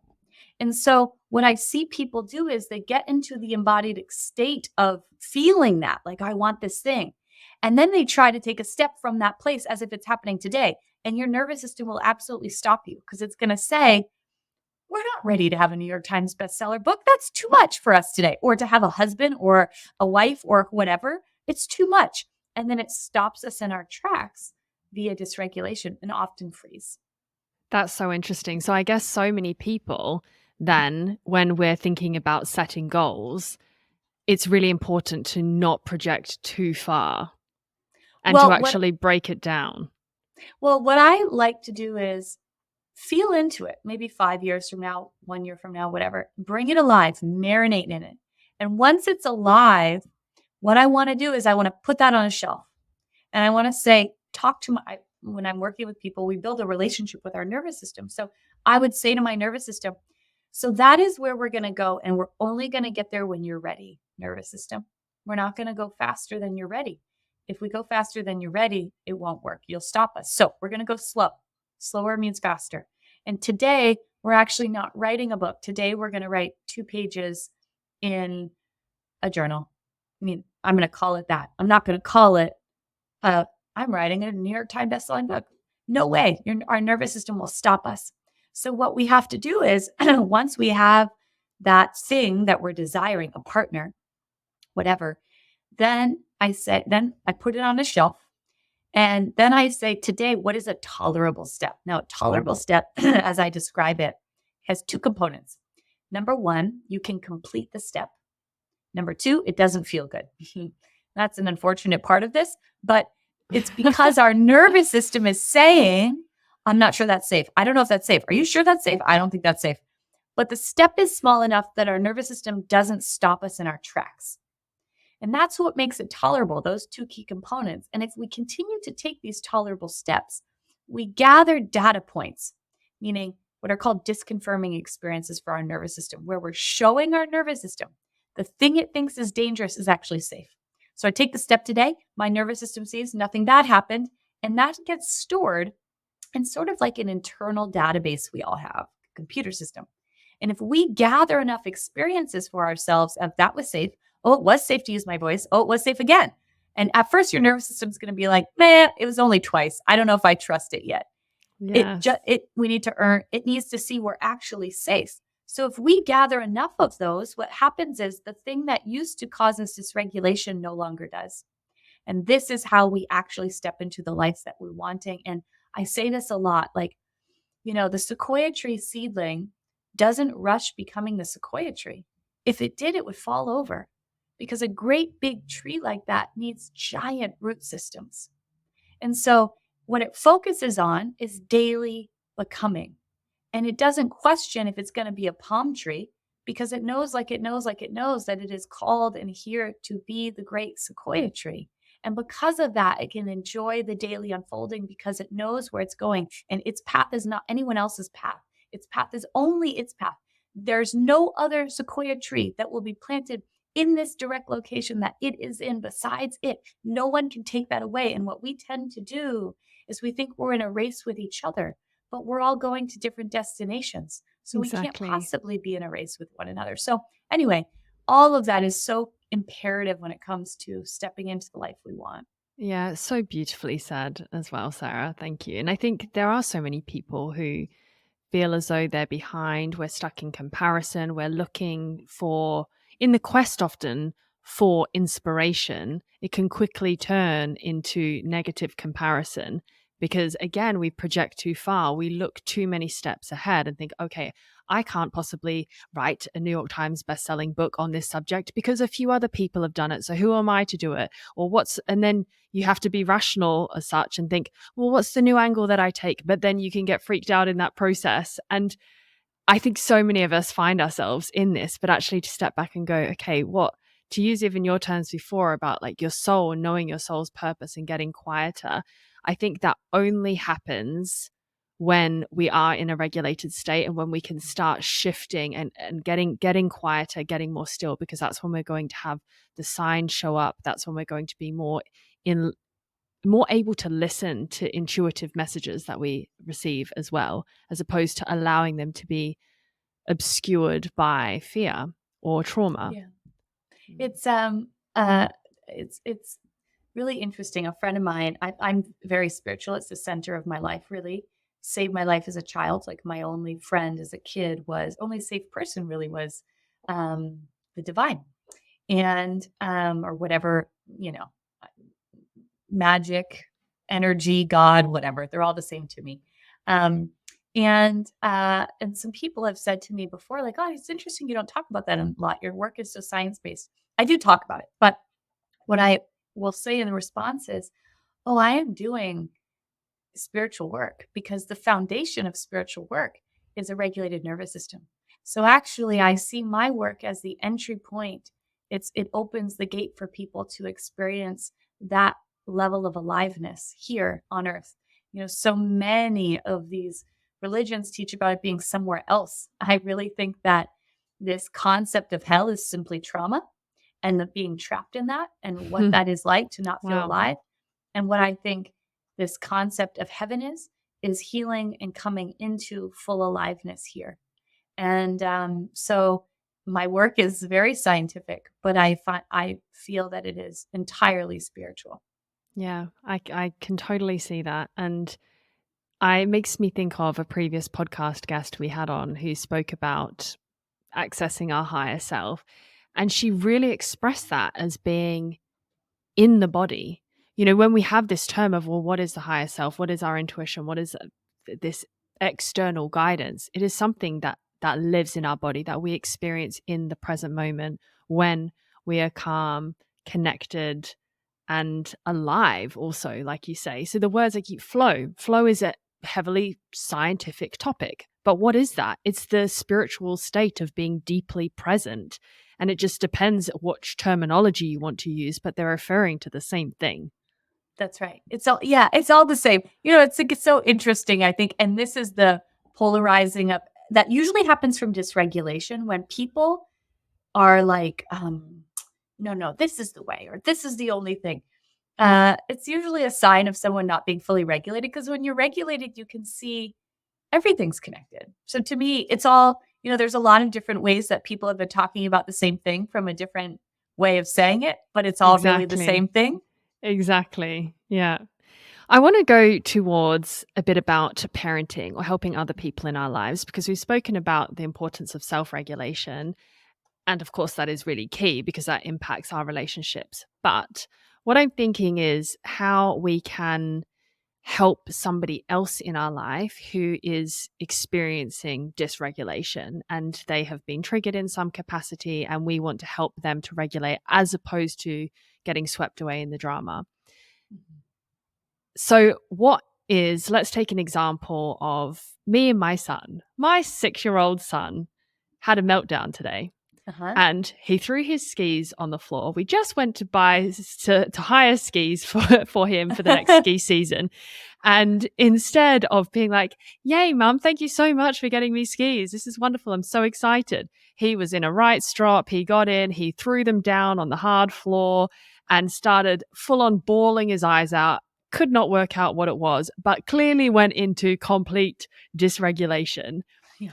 And so what I see people do is they get into the embodied state of feeling that, like, I want this thing. And then they try to take a step from that place as if it's happening today. And your nervous system will absolutely stop you because it's going to say, we're not ready to have a New York Times bestseller book. That's too much for us today. Or to have a husband or a wife or whatever. It's too much. And then it stops us in our tracks via dysregulation and often freeze. That's so interesting. So I guess so many people then, when we're thinking about setting goals, it's really important to not project too far and to actually break it down. Well, what I like to do is feel into it, maybe 5 years from now, 1 year from now, whatever. Bring it alive, marinate in it. And once it's alive, what I want to do is I want to put that on a shelf. And I want to say, when I'm working with people, we build a relationship with our nervous system. So I would say to my nervous system, so that is where we're going to go. And we're only going to get there when you're ready, nervous system. We're not going to go faster than you're ready. If we go faster than you're ready, it won't work. You'll stop us. So we're going to go slow. Slower means faster. And today, we're actually not writing a book. Today, we're going to write 2 pages in a journal. I mean, I'm going to call it that. I'm not going to call it, I'm writing a New York Times bestselling book. No way. Our nervous system will stop us. So what we have to do is once we have that thing that we're desiring, a partner, whatever, then I put it on a shelf. And then I say, today, what is a tolerable step? Now, a tolerable step, as I describe it, has 2 components. Number 1, you can complete the step. Number 2, it doesn't feel good. That's an unfortunate part of this, but it's because our nervous system is saying, I'm not sure that's safe. I don't know if that's safe. Are you sure that's safe? I don't think that's safe. But the step is small enough that our nervous system doesn't stop us in our tracks. And that's what makes it tolerable, those 2 key components. And if we continue to take these tolerable steps, we gather data points, meaning what are called disconfirming experiences for our nervous system, where we're showing our nervous system the thing it thinks is dangerous is actually safe. So I take the step today, my nervous system sees nothing bad happened, and that gets stored in sort of like an internal database we all have, a computer system. And if we gather enough experiences for ourselves of that was safe, oh, it was safe to use my voice, oh, it was safe again. And at first your nervous system's going to be like, man, it was only twice. I don't know if I trust it yet. Yes. It needs to see we're actually safe. So if we gather enough of those, what happens is the thing that used to cause us dysregulation no longer does. And this is how we actually step into the life that we're wanting. And I say this a lot, like, the sequoia tree seedling doesn't rush becoming the sequoia tree. If it did, it would fall over because a great big tree like that needs giant root systems. And so what it focuses on is daily becoming. And it doesn't question if it's going to be a palm tree, because it knows, like it knows, like it knows that it is called and here to be the great sequoia tree. And because of that, it can enjoy the daily unfolding because it knows where it's going. And its path is not anyone else's path. Its path is only its path. There's no other sequoia tree that will be planted in this direct location that it is in besides it. No one can take that away. And what we tend to do is we think we're in a race with each other, but we're all going to different destinations. So we can't possibly be in a race with one another. So anyway, all of that is so imperative when it comes to stepping into the life we want. Yeah, so beautifully said as well, Sarah. Thank you. And I think there are so many people who feel as though they're behind. We're stuck in comparison. We're looking for, in the quest often for inspiration, it can quickly turn into negative comparison because, again, we project too far. We look too many steps ahead and think, okay, I can't possibly write a New York Times bestselling book on this subject because a few other people have done it. So who am I to do it? And then you have to be rational as such and think, well, what's the new angle that I take? But then you can get freaked out in that process. And I think so many of us find ourselves in this, but actually to step back and go, okay, to use even your terms before about like your soul and knowing your soul's purpose and getting quieter, I think that only happens when we are in a regulated state and when we can start shifting and getting quieter, getting more still, because that's when we're going to have the signs show up. That's when we're going to be more able to listen to intuitive messages that we receive as well, as opposed to allowing them to be obscured by fear or trauma. Yeah. It's really interesting. A friend of mine, I'm very spiritual. It's the center of my life, really. Saved my life as a child. Like my only friend as a kid only safe person really was the divine. And or whatever, magic, energy, God, whatever. They're all the same to me. And some people have said to me before, like, oh, it's interesting you don't talk about that a lot. Your work is so science-based. I do talk about it, but what I will say in response is, oh, I am doing spiritual work because the foundation of spiritual work is a regulated nervous system. So actually, I see my work as the entry point. It opens the gate for people to experience that level of aliveness here on earth. So many of these religions teach about it being somewhere else. I really think that this concept of hell is simply trauma and the being trapped in that and what that is like to not feel alive. And what I think this concept of heaven is healing and coming into full aliveness here. And so my work is very scientific, but I feel that it is entirely spiritual. Yeah, I can totally see that. And it makes me think of a previous podcast guest we had on who spoke about accessing our higher self. And she really expressed that as being in the body. When we have this term of, well, what is the higher self? What is our intuition? What is this external guidance? It is something that lives in our body, that we experience in the present moment when we are calm, connected, and alive also, like you say. So the words like flow is a heavily scientific topic. But what is that? It's the spiritual state of being deeply present. And it just depends which terminology you want to use, but they're referring to the same thing. That's right. It's all the same. It's so interesting, I think. And this is the polarizing up that usually happens from dysregulation when people are like, no, this is the way, or this is the only thing. It's usually a sign of someone not being fully regulated, because when you're regulated, you can see everything's connected. So to me, it's all, there's a lot of different ways that people have been talking about the same thing from a different way of saying it, but it's all really the same thing. Exactly. Yeah. I want to go towards a bit about parenting or helping other people in our lives, because we've spoken about the importance of self-regulation. And of course, that is really key because that impacts our relationships. But what I'm thinking is how we can help somebody else in our life who is experiencing dysregulation and they have been triggered in some capacity, and we want to help them to regulate as opposed to getting swept away in the drama. So what is, let's take an example of me and my son. My 6-year-old son had a meltdown today. And he threw his skis on the floor. We just went to hire skis for him for the next ski season. And instead of being like, yay, mum, thank you so much for getting me skis. This is wonderful. I'm so excited. He was in a right strop. He got in, he threw them down on the hard floor and started full on bawling his eyes out. Could not work out what it was, but clearly went into complete dysregulation. Yeah.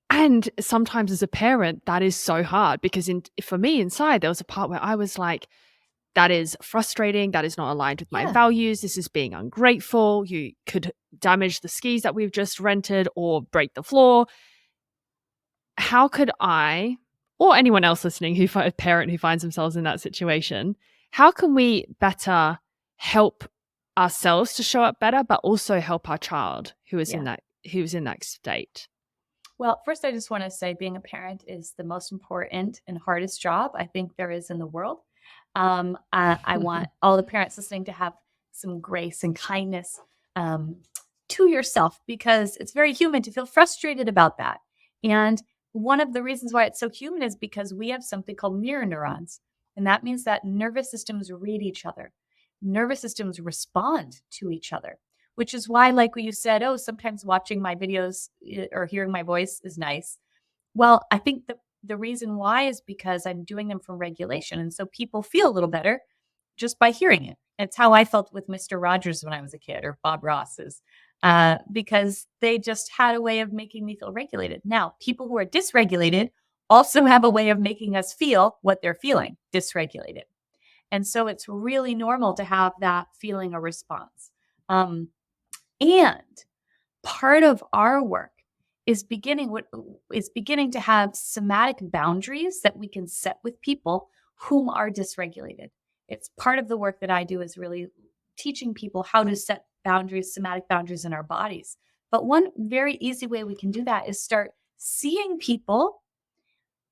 And sometimes as a parent, that is so hard because for me inside, there was a part where I was like, that is frustrating. That is not aligned with my values. This is being ungrateful. You could damage the skis that we've just rented or break the floor. How could I, or anyone else listening a parent who finds themselves in that situation, how can we better help ourselves to show up better, but also help our child who is in that state? Well, first, I just want to say being a parent is the most important and hardest job I think there is in the world. I want all the parents listening to have some grace and kindness to yourself, because it's very human to feel frustrated about that. And one of the reasons why it's so human is because we have something called mirror neurons. And that means that nervous systems read each other. Nervous systems respond to each other, which is why, like you said, sometimes watching my videos or hearing my voice is nice. Well, I think the reason why is because I'm doing them from regulation. And so people feel a little better just by hearing it. It's how I felt with Mr. Rogers when I was a kid, or Bob Ross's, because they just had a way of making me feel regulated. Now, people who are dysregulated also have a way of making us feel what they're feeling, dysregulated. And so it's really normal to have that feeling or response. And part of our work is beginning to have somatic boundaries that we can set with people whom are dysregulated. It's part of the work that I do, is really teaching people how to set boundaries, somatic boundaries in our bodies. But one very easy way we can do that is start seeing people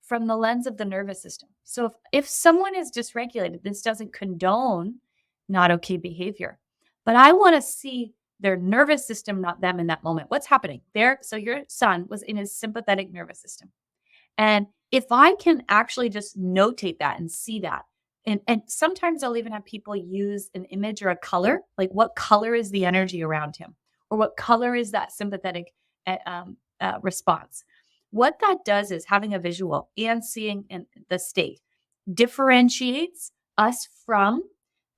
from the lens of the nervous system. So if someone is dysregulated, this doesn't condone not okay behavior, but I want to see their nervous system, not them in that moment. What's happening there? So your son was in his sympathetic nervous system. And if I can actually just notate that and see that, and sometimes I'll even have people use an image or a color, like what color is the energy around him, or what color is that sympathetic response. What that does is having a visual and seeing in the state differentiates us from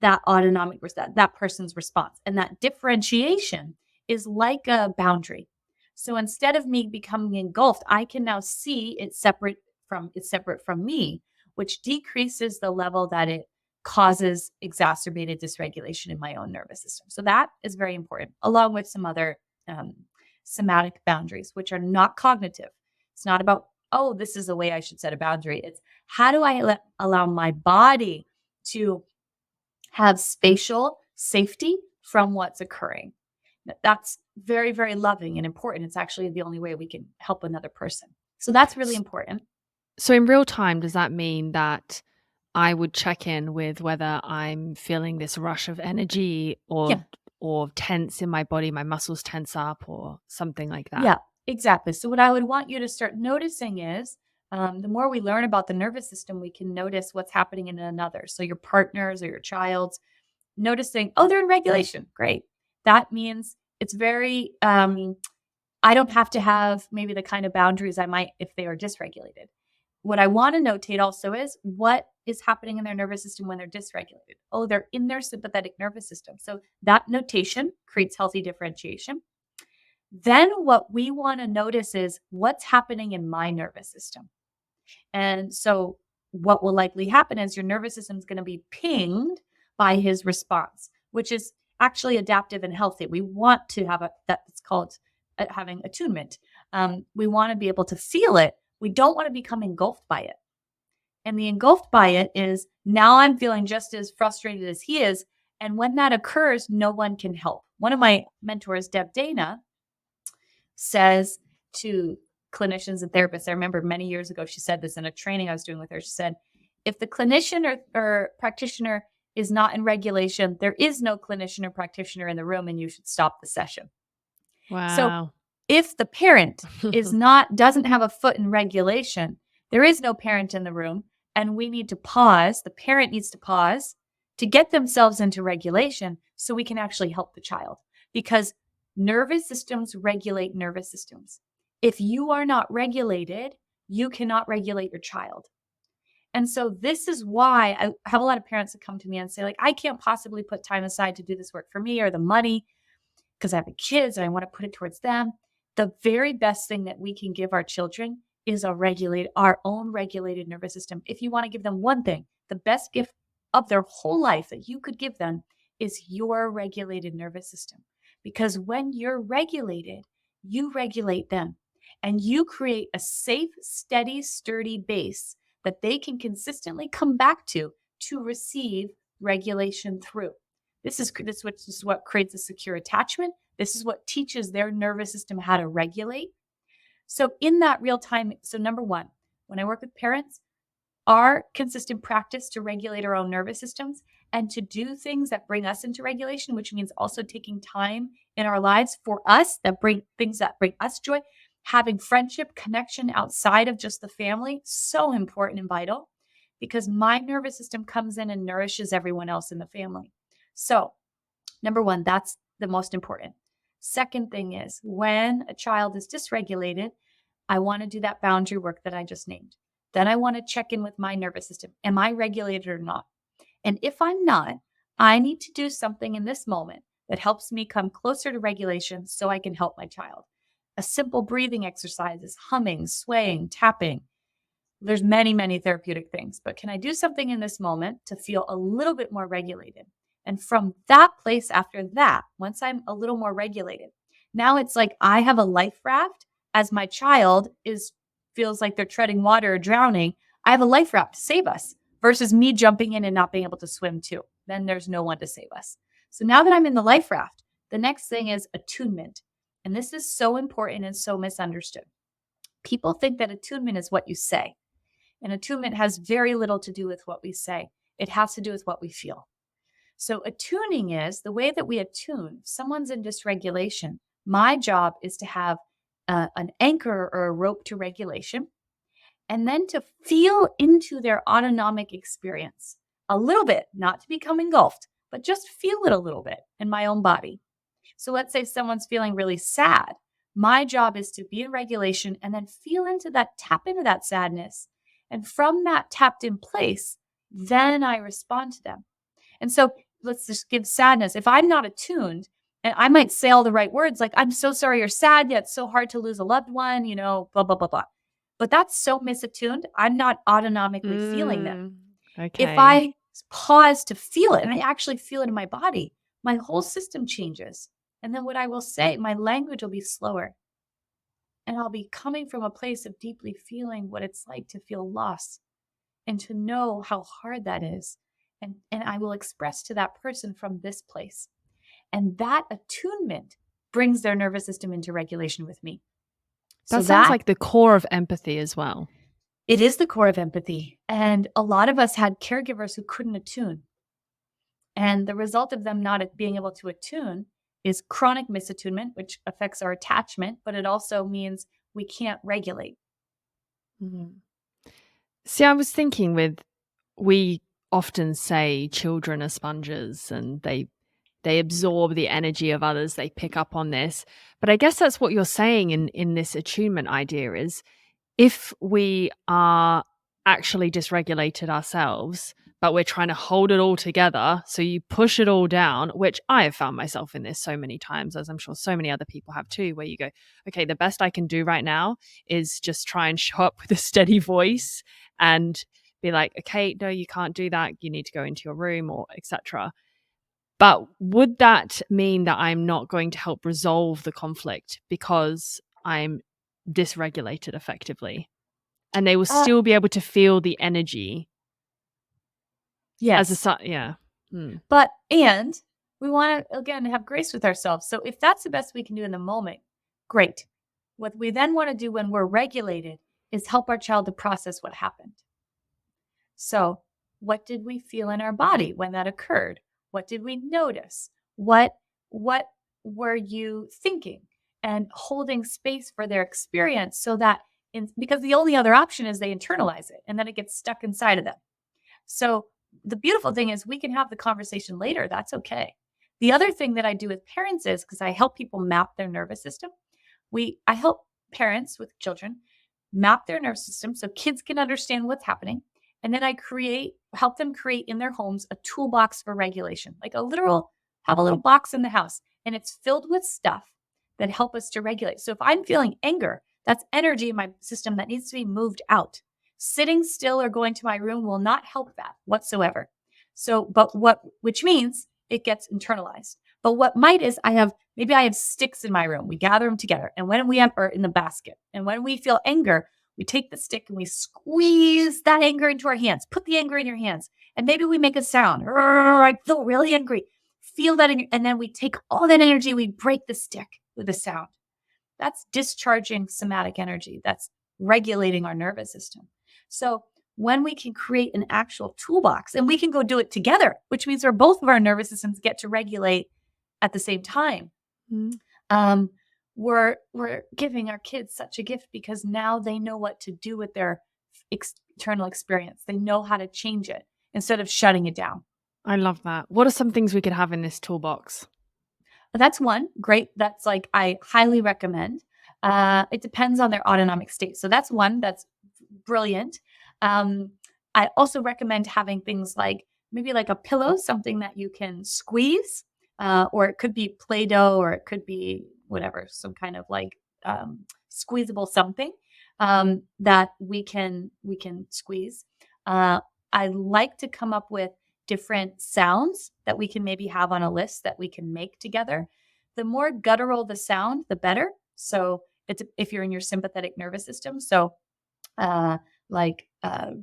that autonomic, that person's response. And that differentiation is like a boundary. So instead of me becoming engulfed, I can now see it's separate from me, which decreases the level that it causes exacerbated dysregulation in my own nervous system. So that is very important, along with some other somatic boundaries, which are not cognitive. It's not about, this is the way I should set a boundary. It's how do I allow my body to have spatial safety from what's occurring. That's very, very loving and important. It's actually the only way we can help another person. So that's really important. So in real time, does that mean that I would check in with whether I'm feeling this rush of energy or tense in my body, my muscles tense up or something like that? Yeah, exactly. So what I would want you to start noticing is the more we learn about the nervous system, we can notice what's happening in another. So your partners or your child's noticing, they're in regulation. Great. That means it's very, I don't have to have maybe the kind of boundaries I might if they are dysregulated. What I want to notate also is what is happening in their nervous system when they're dysregulated. They're in their sympathetic nervous system. So that notation creates healthy differentiation. Then what we want to notice is what's happening in my nervous system. And so what will likely happen is your nervous system is going to be pinged by his response, which is actually adaptive and healthy. We want to have that's called having attunement. We want to be able to feel it. We don't want to become engulfed by it. And the engulfed by it is now I'm feeling just as frustrated as he is. And when that occurs, no one can help. One of my mentors, Deb Dana, says to clinicians and therapists, I remember many years ago, she said this in a training I was doing with her. She said, if the clinician or practitioner is not in regulation, there is no clinician or practitioner in the room and you should stop the session. So Wow. if the parent doesn't have a foot in regulation, there is no parent in the room, and we need to pause. The parent needs to pause to get themselves into regulation so we can actually help the child, because nervous systems regulate nervous systems. If you are not regulated, you cannot regulate your child. And so this is why I have a lot of parents that come to me and say, like, I can't possibly put time aside to do this work for me or the money because I have kids and I want to put it towards them. The very best thing that we can give our children is our own regulated nervous system. If you want to give them one thing, the best gift of their whole life that you could give them is your regulated nervous system. Because when you're regulated, you regulate them and you create a safe, steady, sturdy base that they can consistently come back to receive regulation through. This is what creates a secure attachment. This is what teaches their nervous system how to regulate. So in that real time, so number one, when I work with parents, our consistent practice to regulate our own nervous systems and to do things that bring us into regulation, which means also taking time in our lives for us that bring us joy, having friendship, connection outside of just the family, so important and vital, because my nervous system comes in and nourishes everyone else in the family. So number one, that's the most important. Second thing is, when a child is dysregulated, I want to do that boundary work that I just named. Then I want to check in with my nervous system. Am I regulated or not? And if I'm not, I need to do something in this moment that helps me come closer to regulation so I can help my child. A simple breathing exercise is humming, swaying, tapping. There's many, many therapeutic things, but can I do something in this moment to feel a little bit more regulated? And from that place after that, once I'm a little more regulated, now it's like I have a life raft as my child feels like they're treading water or drowning. I have a life raft to save us versus me jumping in and not being able to swim too. Then there's no one to save us. So now that I'm in the life raft, the next thing is attunement. And this is so important and so misunderstood. People think that attunement is what you say. And attunement has very little to do with what we say. It has to do with what we feel. So attuning is the way that we attune. If someone's in dysregulation, my job is to have an anchor or a rope to regulation, and then to feel into their autonomic experience a little bit, not to become engulfed, but just feel it a little bit in my own body. So let's say someone's feeling really sad. My job is to be in regulation and then tap into that sadness. And from that tapped in place, then I respond to them. And so let's just give sadness. If I'm not attuned, and I might say all the right words, like, I'm so sorry you're sad, yet it's so hard to lose a loved one, blah, blah, blah, blah. But that's so misattuned. I'm not autonomically feeling them. Okay. If I pause to feel it, and I actually feel it in my body, my whole system changes. And then what I will say, my language will be slower. And I'll be coming from a place of deeply feeling what it's like to feel loss and to know how hard that is. And I will express to that person from this place. And that attunement brings their nervous system into regulation with me. That sounds like the core of empathy as well. It is the core of empathy. And a lot of us had caregivers who couldn't attune. And the result of them not being able to attune is chronic misattunement, which affects our attachment, but it also means we can't regulate. Mm-hmm. See, I was thinking we often say children are sponges and they absorb the energy of others, they pick up on this. But I guess that's what you're saying in this attunement idea is, if we are actually dysregulated ourselves, but we're trying to hold it all together, so you push it all down, which I have found myself in this so many times, as I'm sure so many other people have too, where you go, okay, the best I can do right now is just try and show up with a steady voice and be like, okay, no, you can't do that. You need to go into your room, or etc. But would that mean that I'm not going to help resolve the conflict because I'm dysregulated effectively? And they will still be able to feel the energy. Yes. But we want to, again, have grace with ourselves. So if that's the best we can do in the moment, great. What we then want to do when we're regulated is help our child to process what happened. So What did we feel in our body when that occurred? What did we notice? What were you thinking? And holding space for their experience so that because the only other option is they internalize it and then it gets stuck inside of them. So the beautiful thing is we can have the conversation later. That's okay. The other thing that I do with parents is because I help people map their nervous system. I help parents with children map their nervous system so kids can understand what's happening. And then I help them create in their homes a toolbox for regulation, like have a little box in the house, and it's filled with stuff that help us to regulate. So if I'm feeling anger, that's energy in my system that needs to be moved out. Sitting still or going to my room will not help that whatsoever. Which means it gets internalized. But what might is maybe I have sticks in my room. We gather them together. And when we are in the basket, and when we feel anger, we take the stick and we squeeze that anger into our hands. Put the anger in your hands. And maybe we make a sound. I feel really angry. Feel that. And then we take all that energy. We break the stick with a sound. That's discharging somatic energy. That's regulating our nervous system. So when we can create an actual toolbox and we can go do it together, which means where both of our nervous systems get to regulate at the same time, we're giving our kids such a gift because now they know what to do with their external experience. They know how to change it instead of shutting it down. I love that. What are some things we could have in this toolbox? That's one. Great. That's I highly recommend. It depends on their autonomic state. So that's one that's brilliant. I also recommend having things like maybe like a pillow, something that you can squeeze, or it could be Play-Doh, or it could be whatever, some kind of squeezable something that we can squeeze. I like to come up with different sounds that we can maybe have on a list that we can make together. The more guttural the sound, the better. So if you're in your sympathetic nervous system, so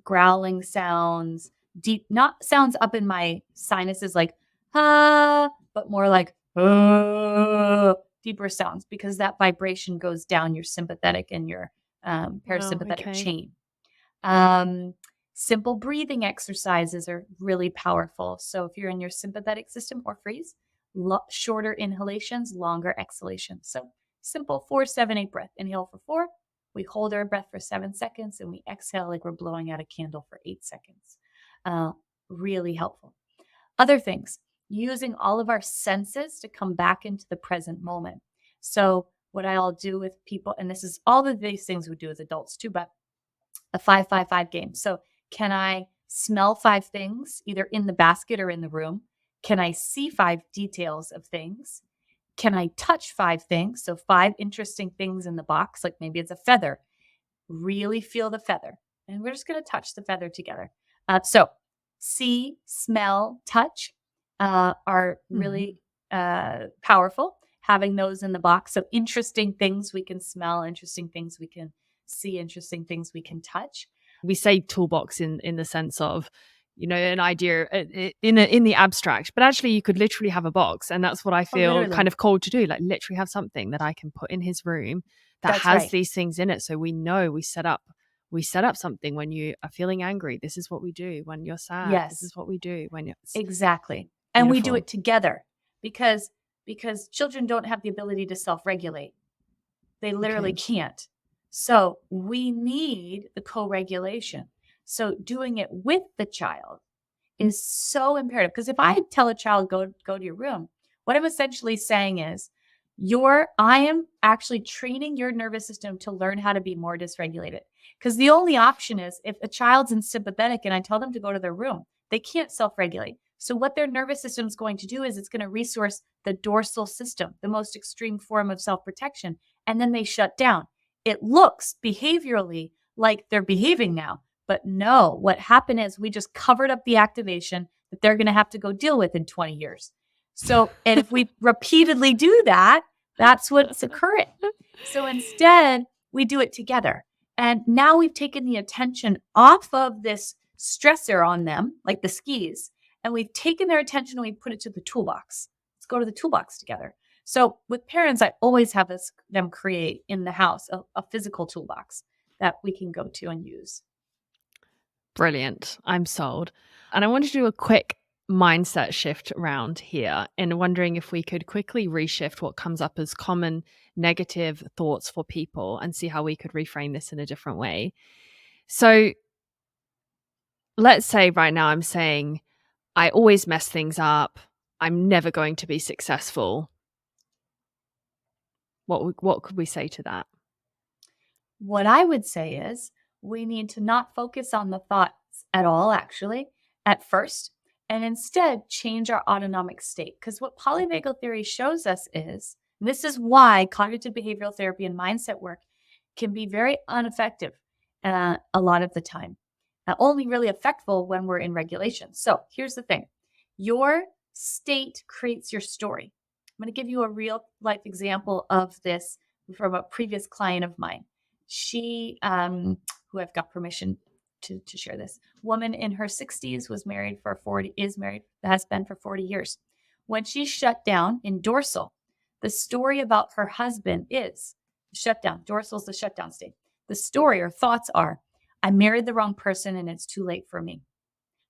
growling sounds, deep, not sounds up in my sinuses like but more like deeper sounds, because that vibration goes down your sympathetic and your parasympathetic chain. Simple breathing exercises are really powerful. So if you're in your sympathetic system or freeze, shorter inhalations, longer exhalations. So simple 4-7-8 breath. Inhale for 4. We hold our breath for 7 seconds and we exhale like we're blowing out a candle for 8 seconds. Really helpful. Other things, using all of our senses to come back into the present moment. So what I'll do with people, and this is all of these things we do as adults too, but a 5-5-5 game. So can I smell 5 things either in the basket or in the room? Can I see 5 details of things? Can I touch 5 things? So 5 interesting things in the box, like maybe it's a feather. Really feel the feather. And we're just going to touch the feather together. So see, smell, touch are really powerful. Having those in the box. So interesting things we can smell, interesting things we can see, interesting things we can touch. We say toolbox in the sense of, an idea in the abstract, but actually you could literally have a box, and that's what I feel kind of called to do, like literally have something that I can put in his room that has these things in it. So we know we set up something. When you are feeling angry, this is what we do. When you're sad, this is what we do. When you're exactly. And we do it together because children don't have the ability to self-regulate. They literally can't. So we need the co-regulation. So doing it with the child is so imperative. Because if I tell a child, go to your room, what I'm essentially saying is, I am actually training your nervous system to learn how to be more dysregulated. Because the only option is if a child's in sympathetic and I tell them to go to their room, they can't self-regulate. So what their nervous system is going to do is it's going to resource the dorsal system, the most extreme form of self-protection, and then they shut down. It looks behaviorally like they're behaving now, but no, what happened is we just covered up the activation that they're going to have to go deal with in 20 years. So, and if we repeatedly do that, that's what's occurring. So instead, we do it together. And now we've taken the attention off of this stressor on them, like the skis, and we've taken their attention and we put it to the toolbox. Let's go to the toolbox together. So with parents, I always have them create in the house a physical toolbox that we can go to and use. Brilliant. I'm sold. And I want to do a quick mindset shift round here and wondering if we could quickly reshift what comes up as common negative thoughts for people and see how we could reframe this in a different way. So let's say right now I'm saying, I always mess things up. I'm never going to be successful. What could we say to that? What I would say is we need to not focus on the thoughts at all, actually, at first, and instead change our autonomic state. Because what polyvagal theory shows us is, and this is why cognitive behavioral therapy and mindset work can be very ineffective a lot of the time, only really effectful when we're in regulation. So here's the thing. Your state creates your story. I'm going to give you a real life example of this from a previous client of mine. She, who I've got permission to share this, woman in her 60s has been for 40 years. When she shut down in dorsal, the story about her husband is shutdown. Dorsal is the shutdown state. The story or thoughts are, I married the wrong person and it's too late for me.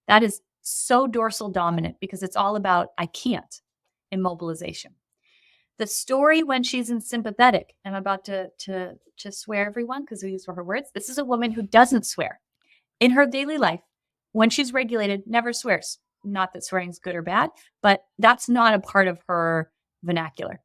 That is so dorsal dominant because it's all about I can't, immobilization. The story when she's in sympathetic, I'm about to swear everyone because these were her words. This is a woman who doesn't swear. In her daily life, when she's regulated, never swears. Not that swearing is good or bad, but that's not a part of her vernacular.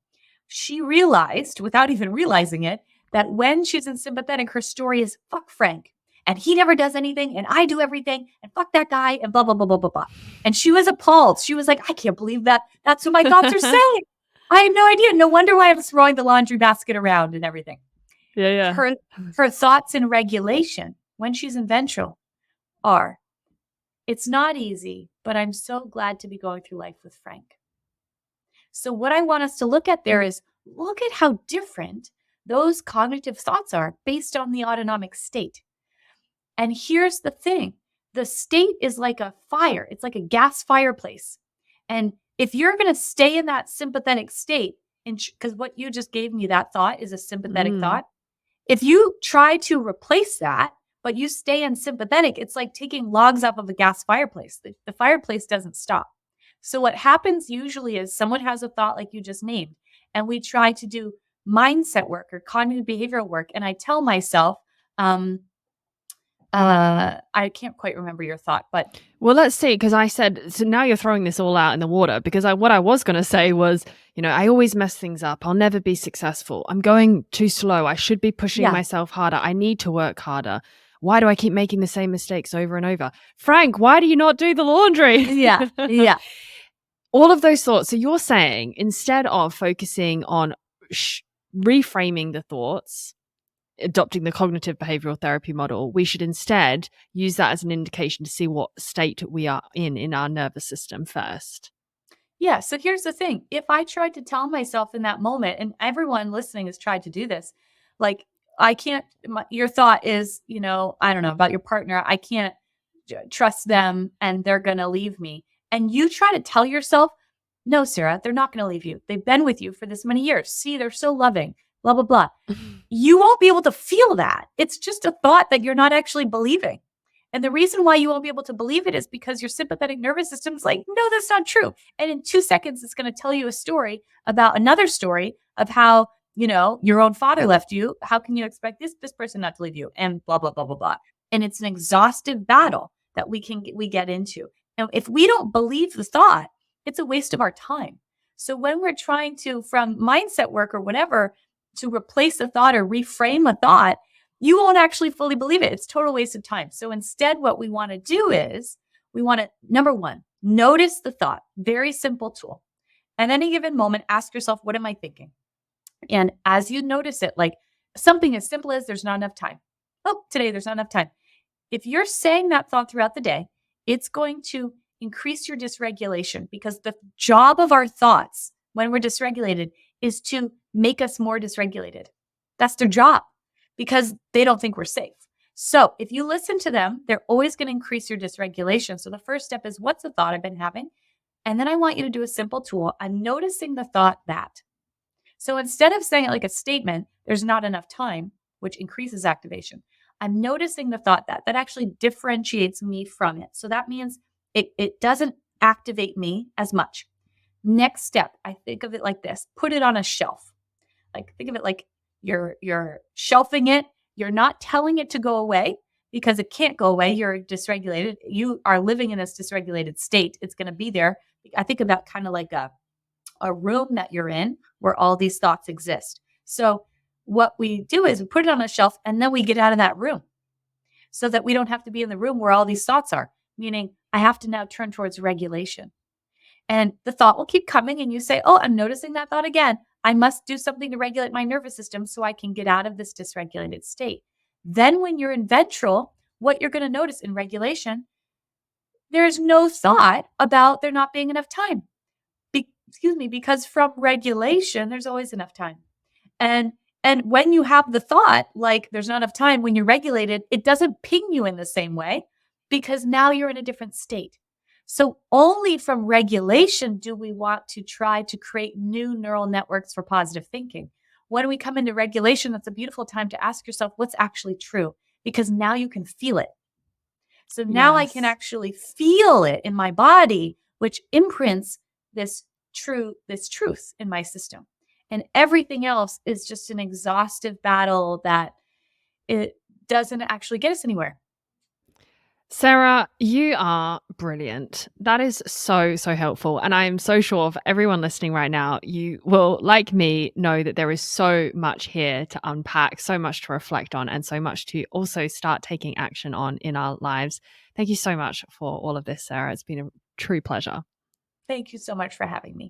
She realized, without even realizing it, that when she's in sympathetic, her story is fuck Frank. And he never does anything, and I do everything, and fuck that guy, and blah, blah, blah, blah, blah, blah. And she was appalled. She was like, I can't believe that. That's what my thoughts are saying. I had no idea. No wonder why I was throwing the laundry basket around and everything. Yeah. Her thoughts in regulation when she's in ventral are, it's not easy, but I'm so glad to be going through life with Frank. So what I want us to look at there is look at how different those cognitive thoughts are based on the autonomic state. And here's the thing. The state is like a fire. It's like a gas fireplace. And if you're going to stay in that sympathetic state, because what you just gave me, that thought is a sympathetic thought. If you try to replace that, but you stay in sympathetic, it's like taking logs off of a gas fireplace. The fireplace doesn't stop. So what happens usually is someone has a thought like you just named, and we try to do mindset work or cognitive behavioral work. And I tell myself, I can't quite remember your thought, but. Well, let's see, because I said, so now you're throwing this all out in the water, because what I was going to say was, I always mess things up. I'll never be successful. I'm going too slow. I should be pushing myself harder. I need to work harder. Why do I keep making the same mistakes over and over? Frank, why do you not do the laundry? Yeah. All of those thoughts. So you're saying instead of focusing on reframing the thoughts, adopting the cognitive behavioral therapy model, we should instead use that as an indication to see what state we are in our nervous system first. Yeah. So here's the thing. If I tried to tell myself in that moment, and everyone listening has tried to do this, like, I can't, your thought is, I don't know, about your partner. I can't trust them and they're going to leave me. And you try to tell yourself, no, Sarah, they're not going to leave you. They've been with you for this many years. See, they're so loving, blah, blah, blah. You won't be able to feel that. It's just a thought that you're not actually believing. And the reason why you won't be able to believe it is because your sympathetic nervous system is like, no, that's not true. And in 2 seconds, it's going to tell you a story about another story of how, your own father left you. How can you expect this person not to leave you? And blah, blah, blah, blah, blah. And it's an exhaustive battle that we get into. Now, if we don't believe the thought, it's a waste of our time. So when we're trying to, from mindset work or whatever, to replace a thought or reframe a thought, you won't actually fully believe it. It's a total waste of time. So instead, what we want to do is we want to, number one, notice the thought. Very simple tool. At any given moment, ask yourself, what am I thinking? And as you notice it, like something as simple as there's not enough time. Oh, today there's not enough time. If you're saying that thought throughout the day, it's going to increase your dysregulation, because the job of our thoughts when we're dysregulated is to make us more dysregulated. That's their job, because they don't think we're safe. So if you listen to them, they're always going to increase your dysregulation. So the first step is, what's the thought I've been having? And then I want you to do a simple tool. I'm noticing the thought that. So instead of saying it like a statement, there's not enough time, which increases activation, I'm noticing the thought that actually differentiates me from it. So that means It doesn't activate me as much. Next step, I think of it like this: put it on a shelf. Like, think of it like you're shelving it. You're not telling it to go away because it can't go away. You're dysregulated. You are living in this dysregulated state. It's going to be there. I think about kind of like a room that you're in where all these thoughts exist. So what we do is we put it on a shelf and then we get out of that room so that we don't have to be in the room where all these thoughts are, meaning I have to now turn towards regulation. And the thought will keep coming and you say, oh, I'm noticing that thought again. I must do something to regulate my nervous system so I can get out of this dysregulated state. Then when you're in ventral, what you're going to notice in regulation, there's no thought about there not being enough time. Because from regulation, there's always enough time. And when you have the thought, like there's not enough time, when you're regulated, it doesn't ping you in the same way because now you're in a different state. So only from regulation do we want to try to create new neural networks for positive thinking. When we come into regulation, that's a beautiful time to ask yourself what's actually true, because now you can feel it. So now I can actually feel it in my body, which imprints this truth in my system. And everything else is just an exhaustive battle that it doesn't actually get us anywhere. Sarah, you are brilliant. That is so, so helpful. And I am so sure for everyone listening right now, you will, like me, know that there is so much here to unpack, so much to reflect on, and so much to also start taking action on in our lives. Thank you so much for all of this, Sarah. It's been a true pleasure. Thank you so much for having me.